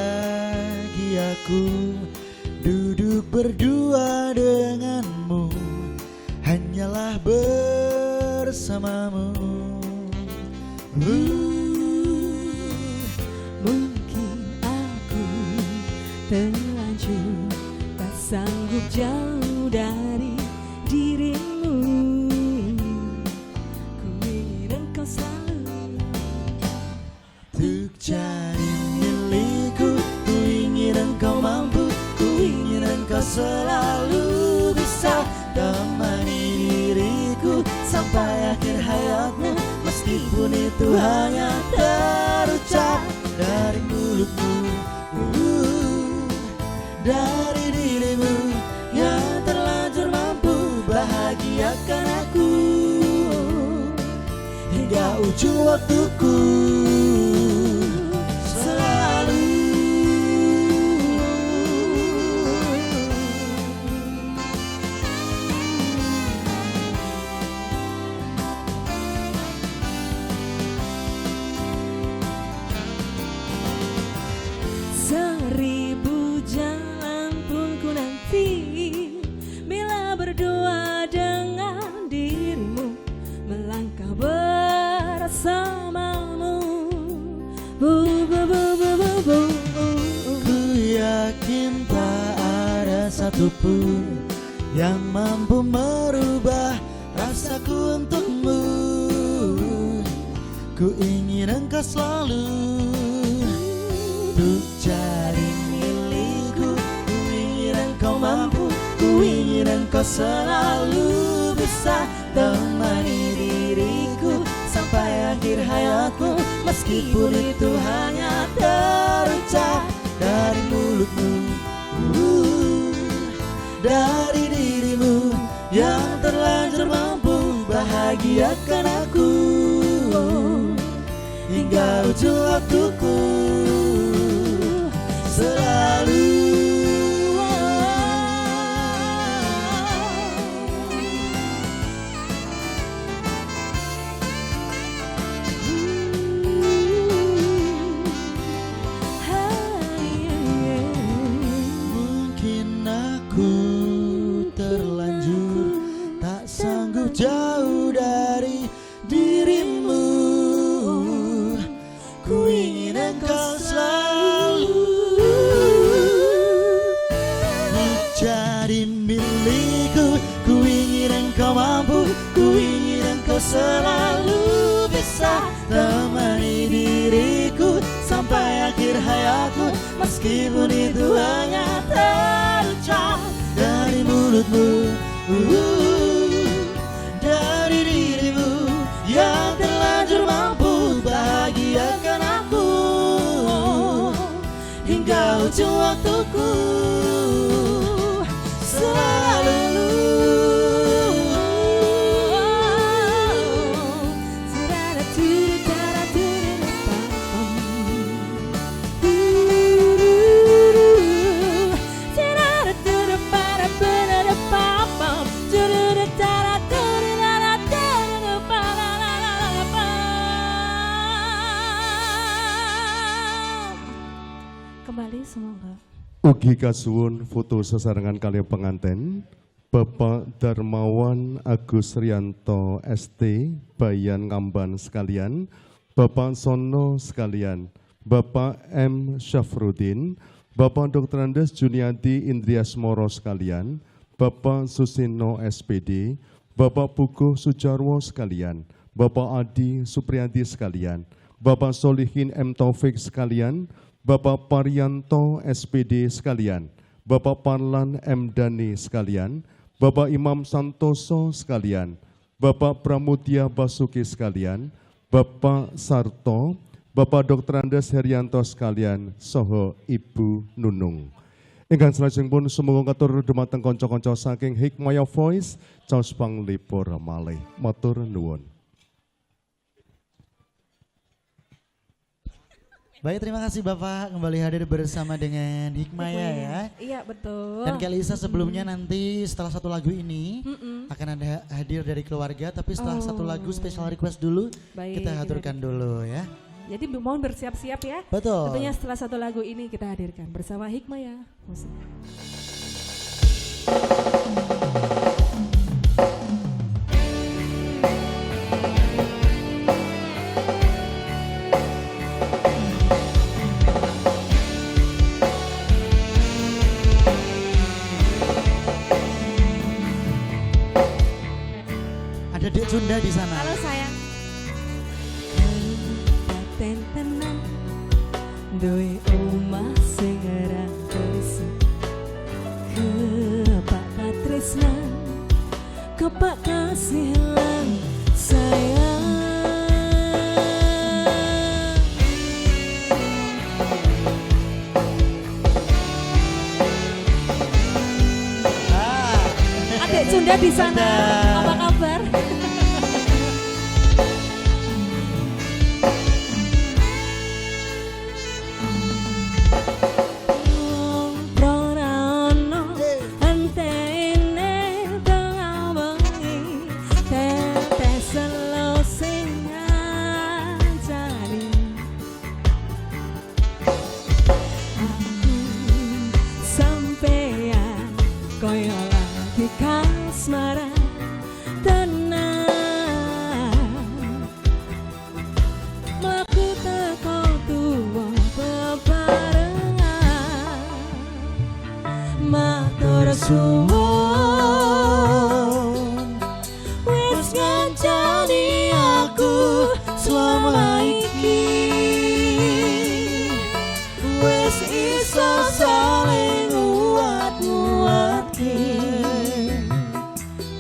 duduk berdua denganmu, hanyalah bersamamu. Mungkin aku terlanjur tak sanggup jauh dari dirimu. Ku ingin engkau selalu Untuk jadi milikku, ku ingin engkau mampu, ku ingin engkau selalu bisa temani diriku sampai akhir hayatmu. Meskipun itu hanya terucap dari mulutmu, dari dirimu yang terlanjur mampu bahagiakan aku hingga ujung waktuku. Selalu satupun yang mampu merubah rasaku untukmu. Ku ingin engkau selalu untuk jadi milikku. Ku ingin engkau mampu, ku ingin engkau selalu bisa temani diriku sampai akhir hayatku. Meskipun itu hanya terucap dari mulutmu, dari dirimu yang terlanjur mampu bahagiakan aku hingga ujung waktuku selalu. Mungkin aku terlanjur tak sanggup jauh dari dirimu. Ku ingin engkau selalu menjadi milikku. Ku ingin engkau mampu, ku ingin engkau selalu bisa temani diriku sampai akhir hayatku. Meskipun itu hanya terucap dari mulutmu, dari dirimu yang terlanjur mampu bahagiakan aku hingga ujung waktuku selalu. Kembali semoga. Ugi kasuwun foto sesarengan kalian penganten Bapak Darmawan Agus Rianto ST Bayan Ngamban sekalian, Bapak Sono sekalian, Bapak M. Syafruddin, Bapak Dr. Andes Juniadi Indriasmoro sekalian, Bapak Susino SPD, Bapak Puguh Sujarwo sekalian, Bapak Adi Supriyadi sekalian, Bapak Solihin M. Taufik sekalian, Bapak Parianto SPD sekalian, Bapak Parlan M. Dani sekalian, Bapak Imam Santoso sekalian, Bapak Pramudia Basuki sekalian, Bapak Sarto, Bapak Dr. Andes Herianto sekalian, soho Ibu Nunung. Ingkang salajengipun sumangga katur dumateng kanca-kanca saking Hikmaya Voice, caos panglipur malih. Matur nuwun. Baik, terima kasih Bapak kembali hadir bersama dengan Hikmaya ya. Iya betul. Dan Kelisa sebelumnya nanti setelah satu lagu ini akan ada hadir dari keluarga, tapi setelah satu lagu special request dulu Baik, kita haturkan dulu ya. Jadi mohon bersiap-siap ya. Betul. Tentunya setelah satu lagu ini kita hadirkan bersama Hikmaya Musik. Ada Dek Sunda di sana. Halo sayang. Kabupaten tenang duwe omah sing ora bersih. Kepak katresnan, kepak kasih lan sayang. Adik Sunda di sana. Apa kabar? suwun wis ngancani aku selama iki wis iso saling nguat-nguatke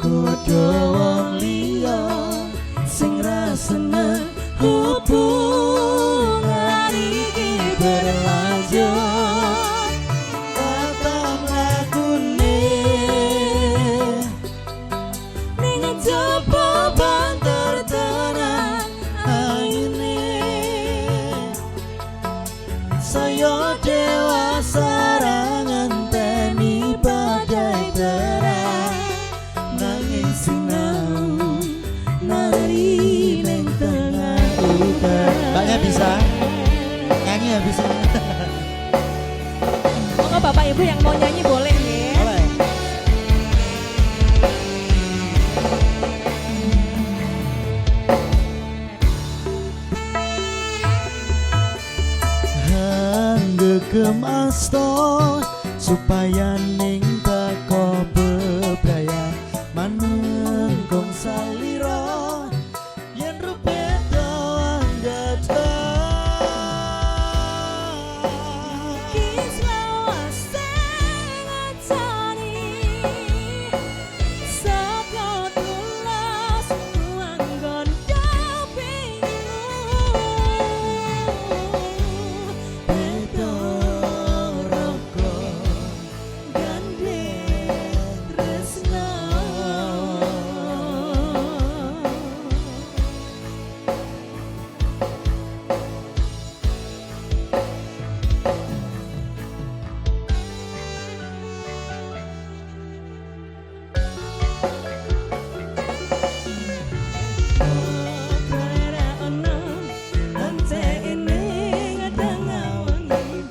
kudu wong liya sing rasane hubungan iki berlanjut datang lakune ning jaba banter tenan aine saya dewasa ngenteni badai terang nanging sinau nari ning tengah udan. Mbaknya bisa nyanyi ya bisa. Monggo Bapak Ibu yang mau nyanyi boleh ya. Boleh. Hanggegem asta supaya ning teko bebraya manengkong salira yen rupeda andata Kislawase ngajani saka tulas wanggon dapingu beda raga gandeng tresna. Kaya ono ante ini ngadang awangi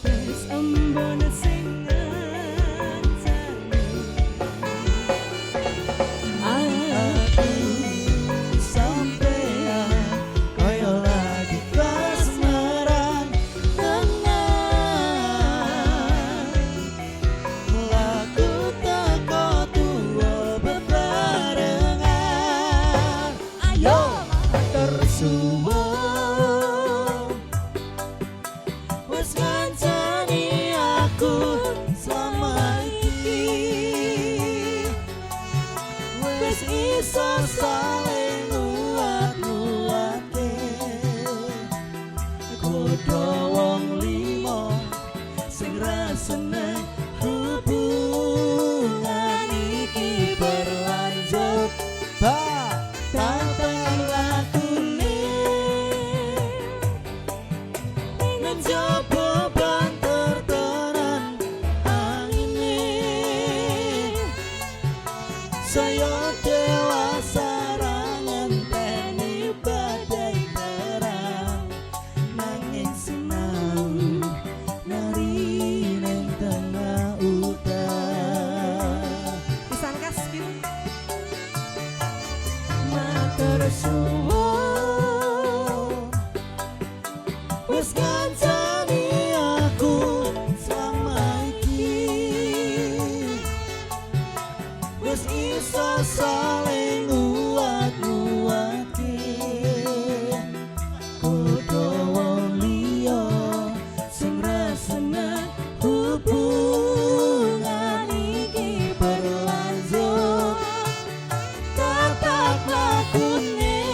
tetes embon sing ngancani aku sampean kaya lagi kasmaran tenang melaku teko tua bebarengan ayo tersuwun wis ngancani aku selama iki wis iso saling nguat-nguatke kudu wong limo sing rasane hubungan iki berlanjut tantang lakune ning jaba banter tenan angine saya dewasa ngenteni badai terang nanging sinau nari ning tengah udan pisan kas gitu. matur suwun wis ngancani aku selama iki wis iso saling nguat-nguatke kudu wong liya sing rasane hubungan iki berlanjut tatap lakune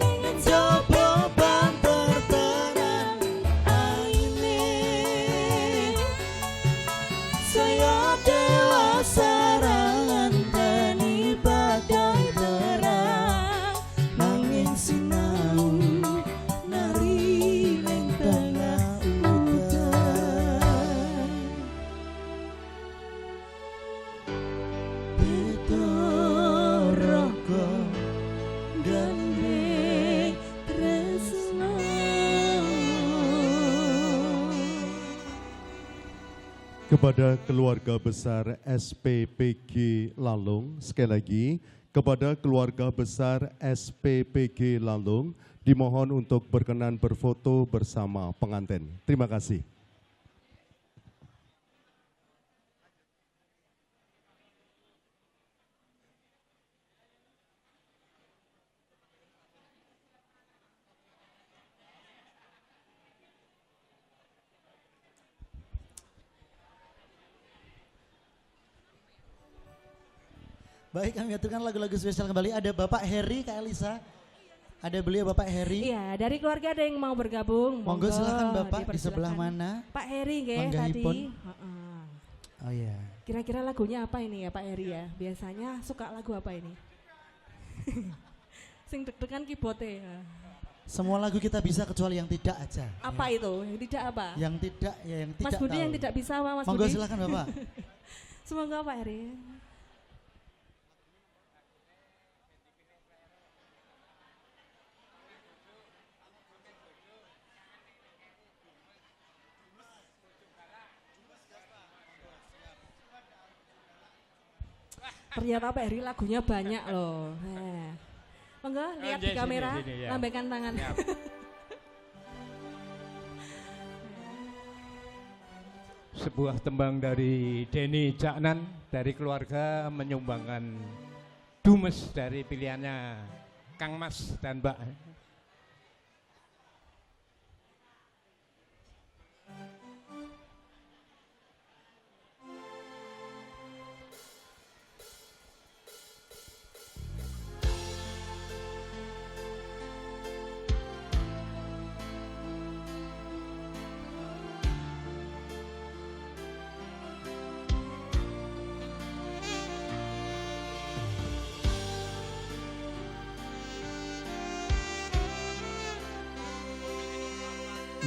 ning jaba banter tenan aine saya dewasa ngenteni badai terang nanging sinau nari ning tengah udan beda raga gandeng tresna. Kepada keluarga besar SPPG Lalung, sekali lagi, kepada keluarga besar SPPG Lalung, dimohon untuk berkenan berfoto bersama pengantin. Terima kasih. Baik, kami aturkan lagu-lagu spesial kembali. Ada Bapak Heri, Kak Elisa. Ada beliau Bapak Heri. Iya, dari keluarga ada yang mau bergabung. Monggo silakan Bapak di sebelah dipersilakan. mana? Pak Heri nggih tadi. Manggahipun. Heeh. Oh iya. Kira-kira lagunya apa ini ya Pak Heri ya? Biasanya suka lagu apa ini? Sing deg-degan keyboardnya ya. Semua lagu kita bisa kecuali yang tidak aja. Apa itu? Yang tidak apa? Yang tidak ya yang tidak Mas Budi tahu. yang tidak bisa apa Mas Monggo Budi? silakan Bapak. Semoga Pak Heri. Ternyata Pak Heri lagunya banyak loh. Nah. Monggo lihat di kamera, ya. lambaikan tangan. Sebuah tembang dari Denny Caknan dari keluarga menyumbangkan Dumes dari pilihannya Kang Mas dan Mbak.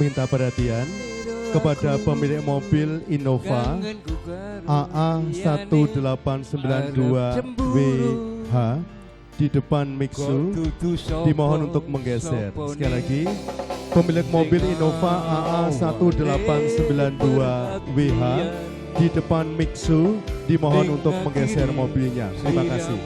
Minta perhatian kepada pemilik mobil Innova AA1892WH di depan Mixu dimohon untuk menggeser. Sekali lagi, pemilik mobil Innova AA1892WH di depan Mixu dimohon untuk menggeser mobilnya. Terima kasih.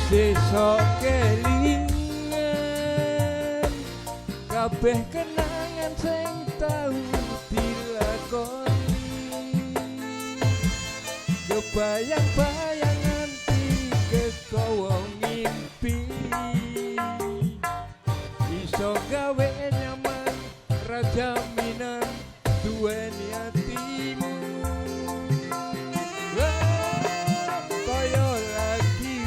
Sesok kelingan kabeh kenangan sing tau dilakoni, kebayang-bayang nganti kekowo ngimpi, iso gawe nyaman rajaminan duweni atimu. Kaya lagi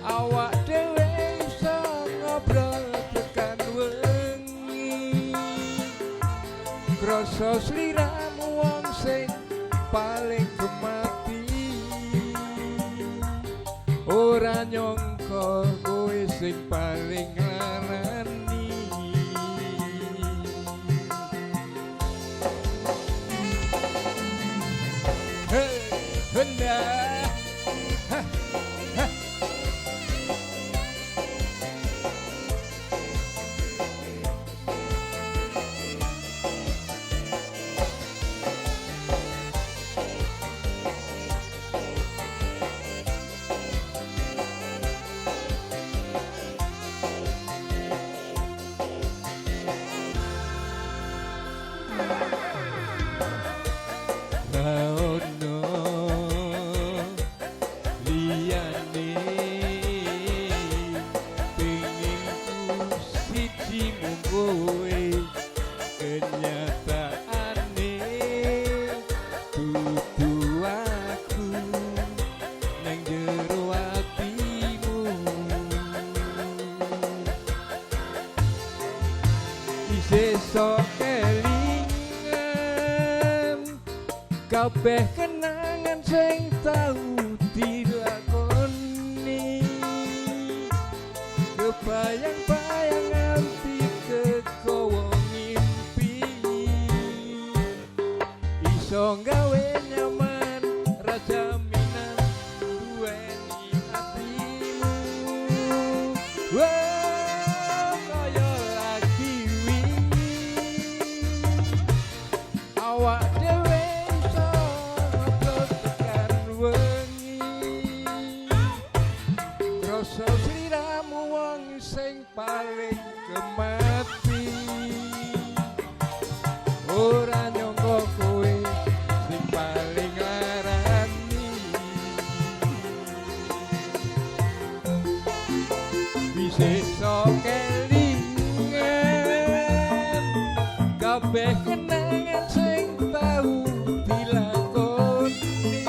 awak dhewe iso ngobrol tekan wengi, krasa sliramu wong sing paling gemati, ora nyangka kowe sing paling ngarani. Hey, hendak ono liyane pengin ku siji mung kowe, kenyataane dudu aku nang jero atimu. Sesok kelingan kabeh kenangan sing tau dilakoni, kebayang-bayang nganti kekowo ngimpi, iso gawe nyaman rajaminan duweni atimu. Kaya lagi wingi sing paling gemati. Ora nyangka kowe sing paling larani. Bisa kelingan kabeh kenangan sing tau dilakoni.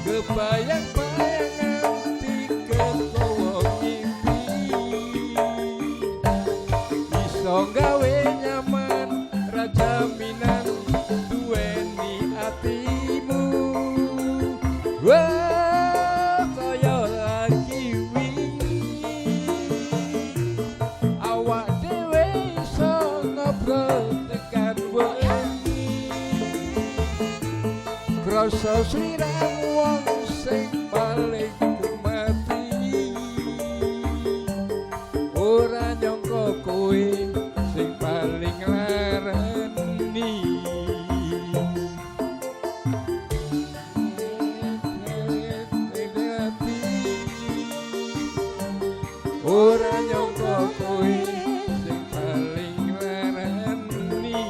Kebayang-bayang nganti kekowo ngimpi. Iso gawe nyaman rajaminan duweni atimu. Wah, kaya lagi wingi awak dhewe iso ngobrol tekan wengi. Krasa sliramu wong sing paling gemati. Ora nyangka kowe sing paling larani. Ora nyangka kowe sing paling larani.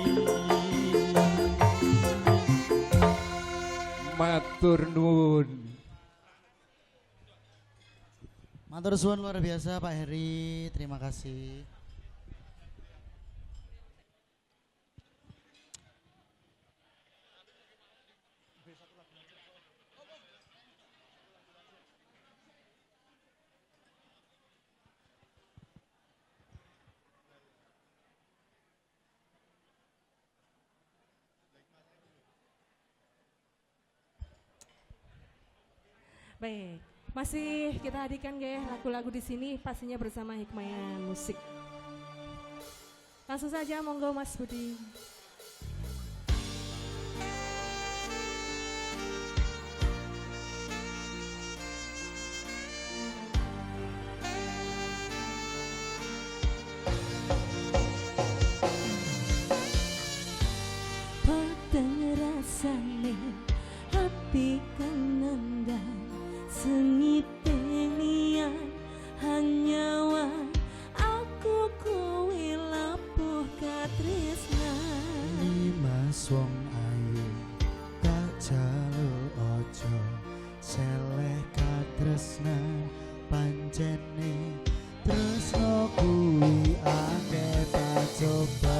Matur nuwun. Matur suwun luar biasa Pak Heri, terima kasih. Baik, masih kita hadirkan ya lagu-lagu di sini pastinya bersama Hikmaya Musik. Langsung saja monggo Mas Budi. Padang rasane hati kan nendang sengit tenian hanyawa aku kowe lapuh katresna. Mas wong ayu tak jaluk ojo seleh katresna pancene tresno kuwi akeh tak coba.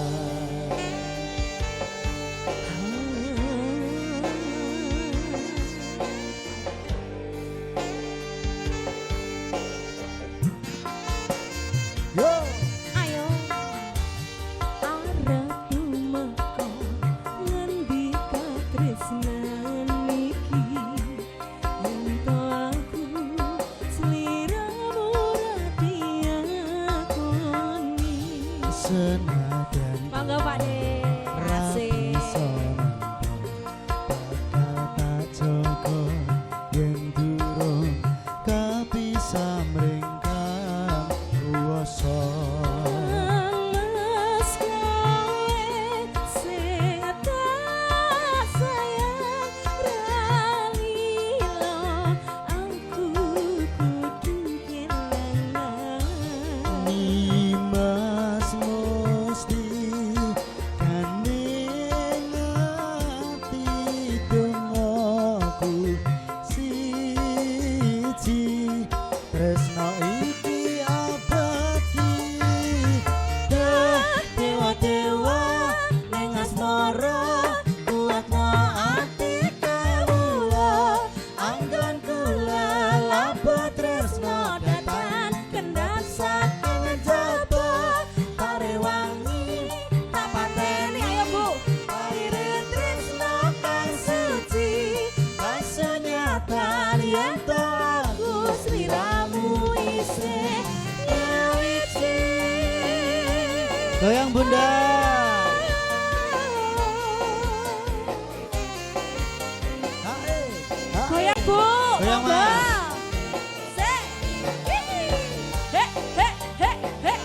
Ayo arep tumeka ngendi katresnan iki. Ento aku sliramu ra diakoni. Senajan Monggo Pak De. Asik. bakal tak joko yen durung kapisa mringkang kuwasa. Alas kowe sing tak sayang ra lilo aku kudu kelangan. Nimas musti kaning ati dongaku siji tresno iki abadi. Dewa-dewa ning asmara kuatno ati kawula. Anggelan kula labuh tresno datan kendhat saking jaba parewangi tak pateni. Ayo Bu, irit tresno kang suci kasunyatan yen to aku sliramu isih nyawiji. Goyang Bunda. Goyang Bu. Goyang, monggo. Mas. Sik. Hihi. Hek hek hek hek.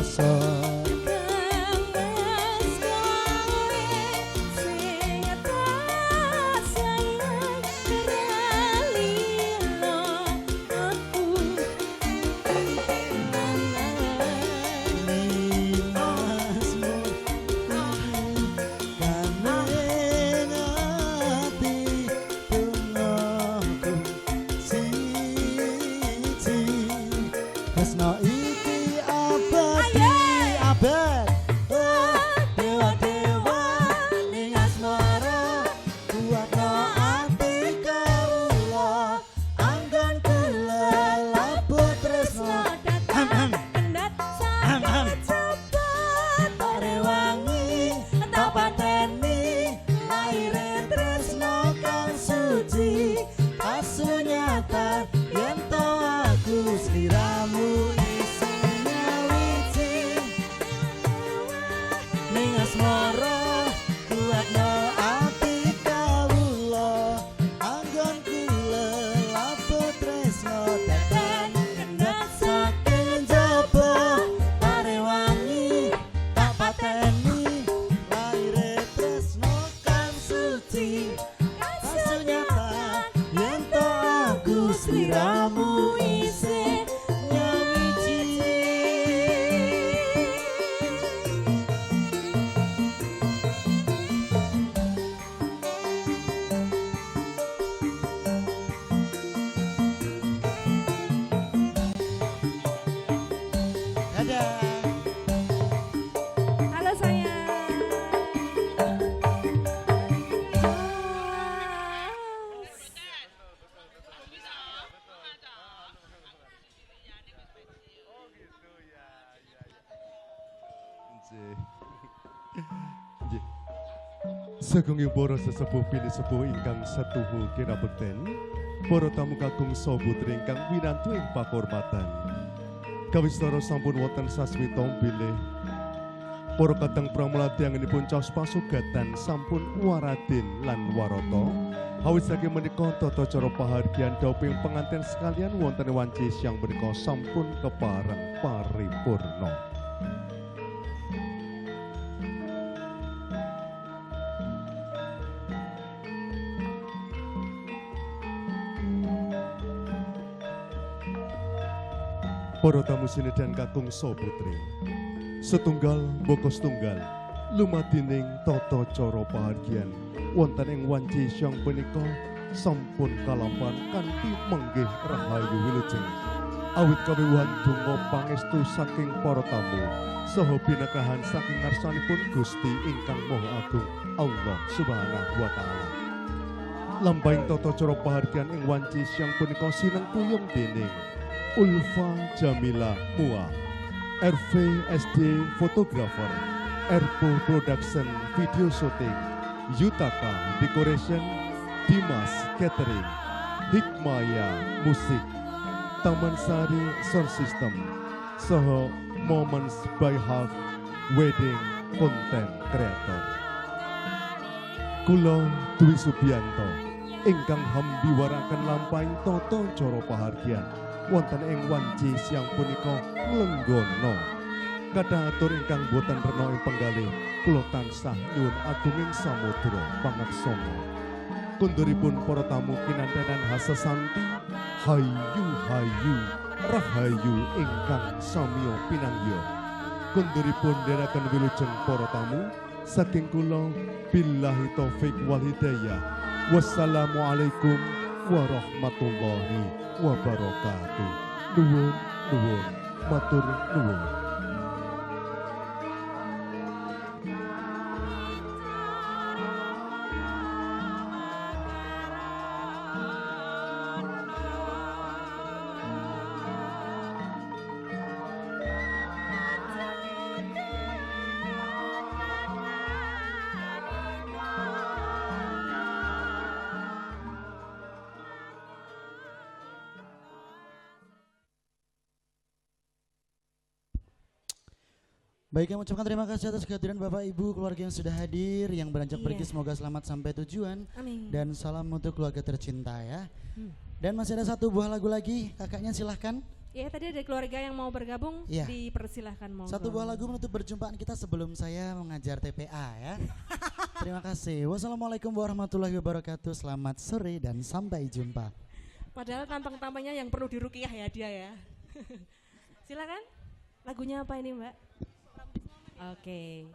isor. Tresno iki abadi abad. Oh dewa-dewa ning asmara, kuatno ati kawula, anggon kula labut tresno. Kendat sakit cepet Rewangi tak pateni, laire tresno kang suci, kasunyatan yen to aku sliramu isinya wiji. Ning asmara kuatno ati kawula, anggon kula labut tresno tekan kendat saking jaba. Parewangi tak pateni, laire tresno kang suci, kasunyatan yen to aku sliramu isih nyawiji. Dadah. Halo sayang. Sagunging para sesepuh bini sepuh ingkang setuhu kinabekten, para tamu kakung sabutri ingkang winantu ing pakurmatan. Kawistara sampun wonten sasmita bilih para kadang pramulati anggenipun caos pasugatan sampun waradin lan warata. Awit saking menika tata cara pahargyan dawuhing pengantin sekalian wonten wanci siang menika sampun kepareng paripurna. Para tamu sinedan kakung sabutri, setunggal boko setunggal lumadining tata cara pahargyan wonten ing wanci siang punika sampun kalampahan kanthi menggih rahayu wilujeng. Awit kawiwuhan donga pangestu saking para tamu saha binekahan saking ngarsanipun Gusti ingkang Maha Agung Allah Subhanahu wa taala. Lampahing tata cara pahargyan ing wanci siang punika sinengkuyung dening Ulfa Jamila Mua, RV SD Photographer, Erpo Production Video Shooting, Yutaka Decoration, Dimas Catering, Hikmaya Musik, Taman Sari Sound System, saha Moments by Half Wedding Content Creator. Kula Dwi Subianto ingkang hambiwaraken lampahing tata cara pahargyan wonten ing wanci siang punika nglenggono. Kathah atur ingkang boten rena ing penggalih kula tansah nyuwun agunging samudra pangaksana. Kunduripun para tamu kinantenan hasesanti hayu hayu rahayu ingkang samiya pinanggih. Kunduripun dherekaken wilujeng para tamu saking kula billahi taufik wal hidayah. Wassalamualaikum warahmatullahi wabarakatuh. Nuwun nuwun matur nuwun. Baik, kami ucapkan terima kasih atas kehadiran Bapak Ibu keluarga yang sudah hadir, yang beranjak Iya. pergi semoga selamat sampai tujuan. Amin. Dan salam untuk keluarga tercinta ya. Dan masih ada satu buah lagu lagi, kakaknya silahkan Ya tadi ada keluarga yang mau bergabung, Iya. dipersilahkan monggo. Satu buah lagu menutup perjumpaan kita sebelum saya mengajar TPA ya. Terima kasih. Wassalamualaikum warahmatullahi wabarakatuh. Selamat sore dan sampai jumpa. Padahal tampang-tampangnya yang perlu diruqyah ya dia ya. Silakan. Lagunya apa ini Mbak? Oke.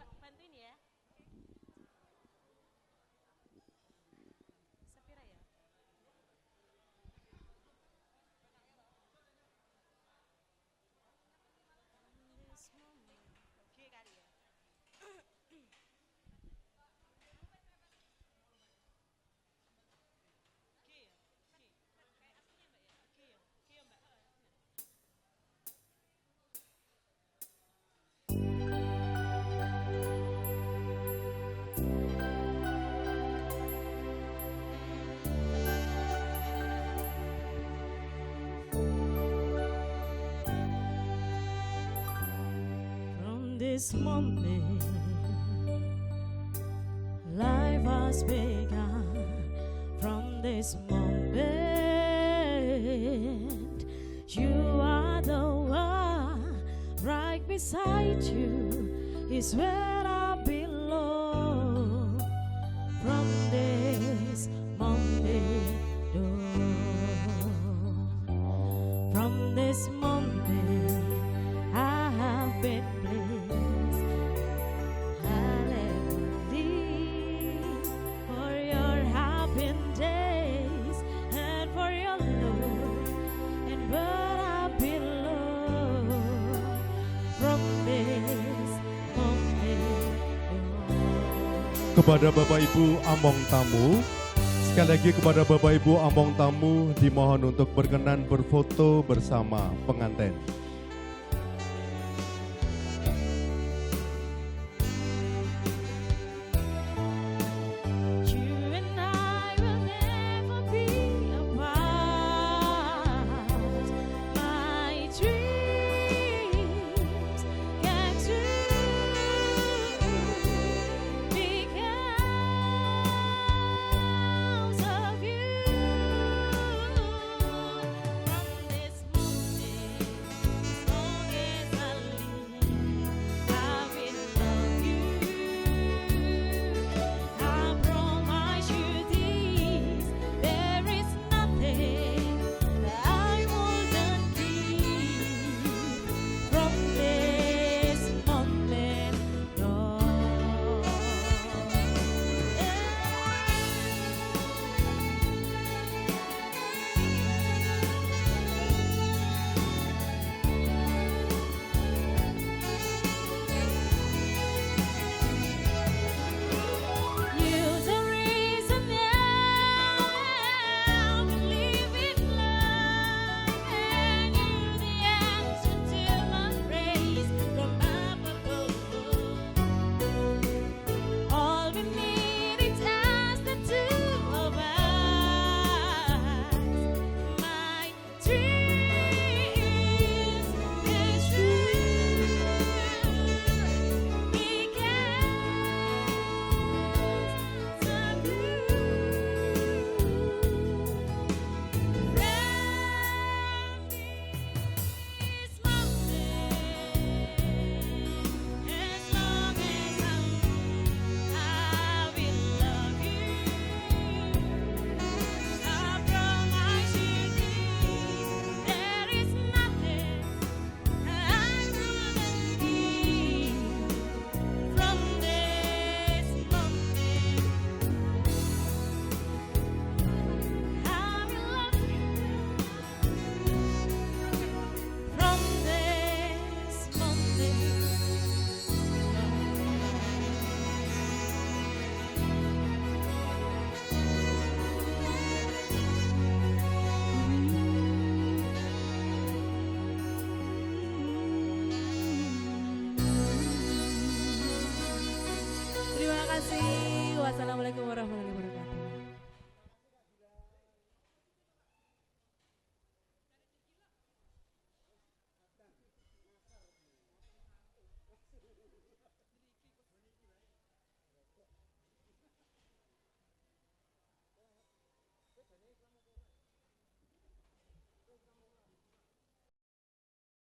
From this moment, life has begun. From this moment, you are the one. Right beside you is where I belong. From this moment, from this moment, I have been blessed. Hallelujah for your happy days and for your love and where I belong. From this moment Kepada Bapak Ibu among tamu, sekali lagi kepada Bapak Ibu among tamu dimohon untuk berkenan berfoto bersama pengantin.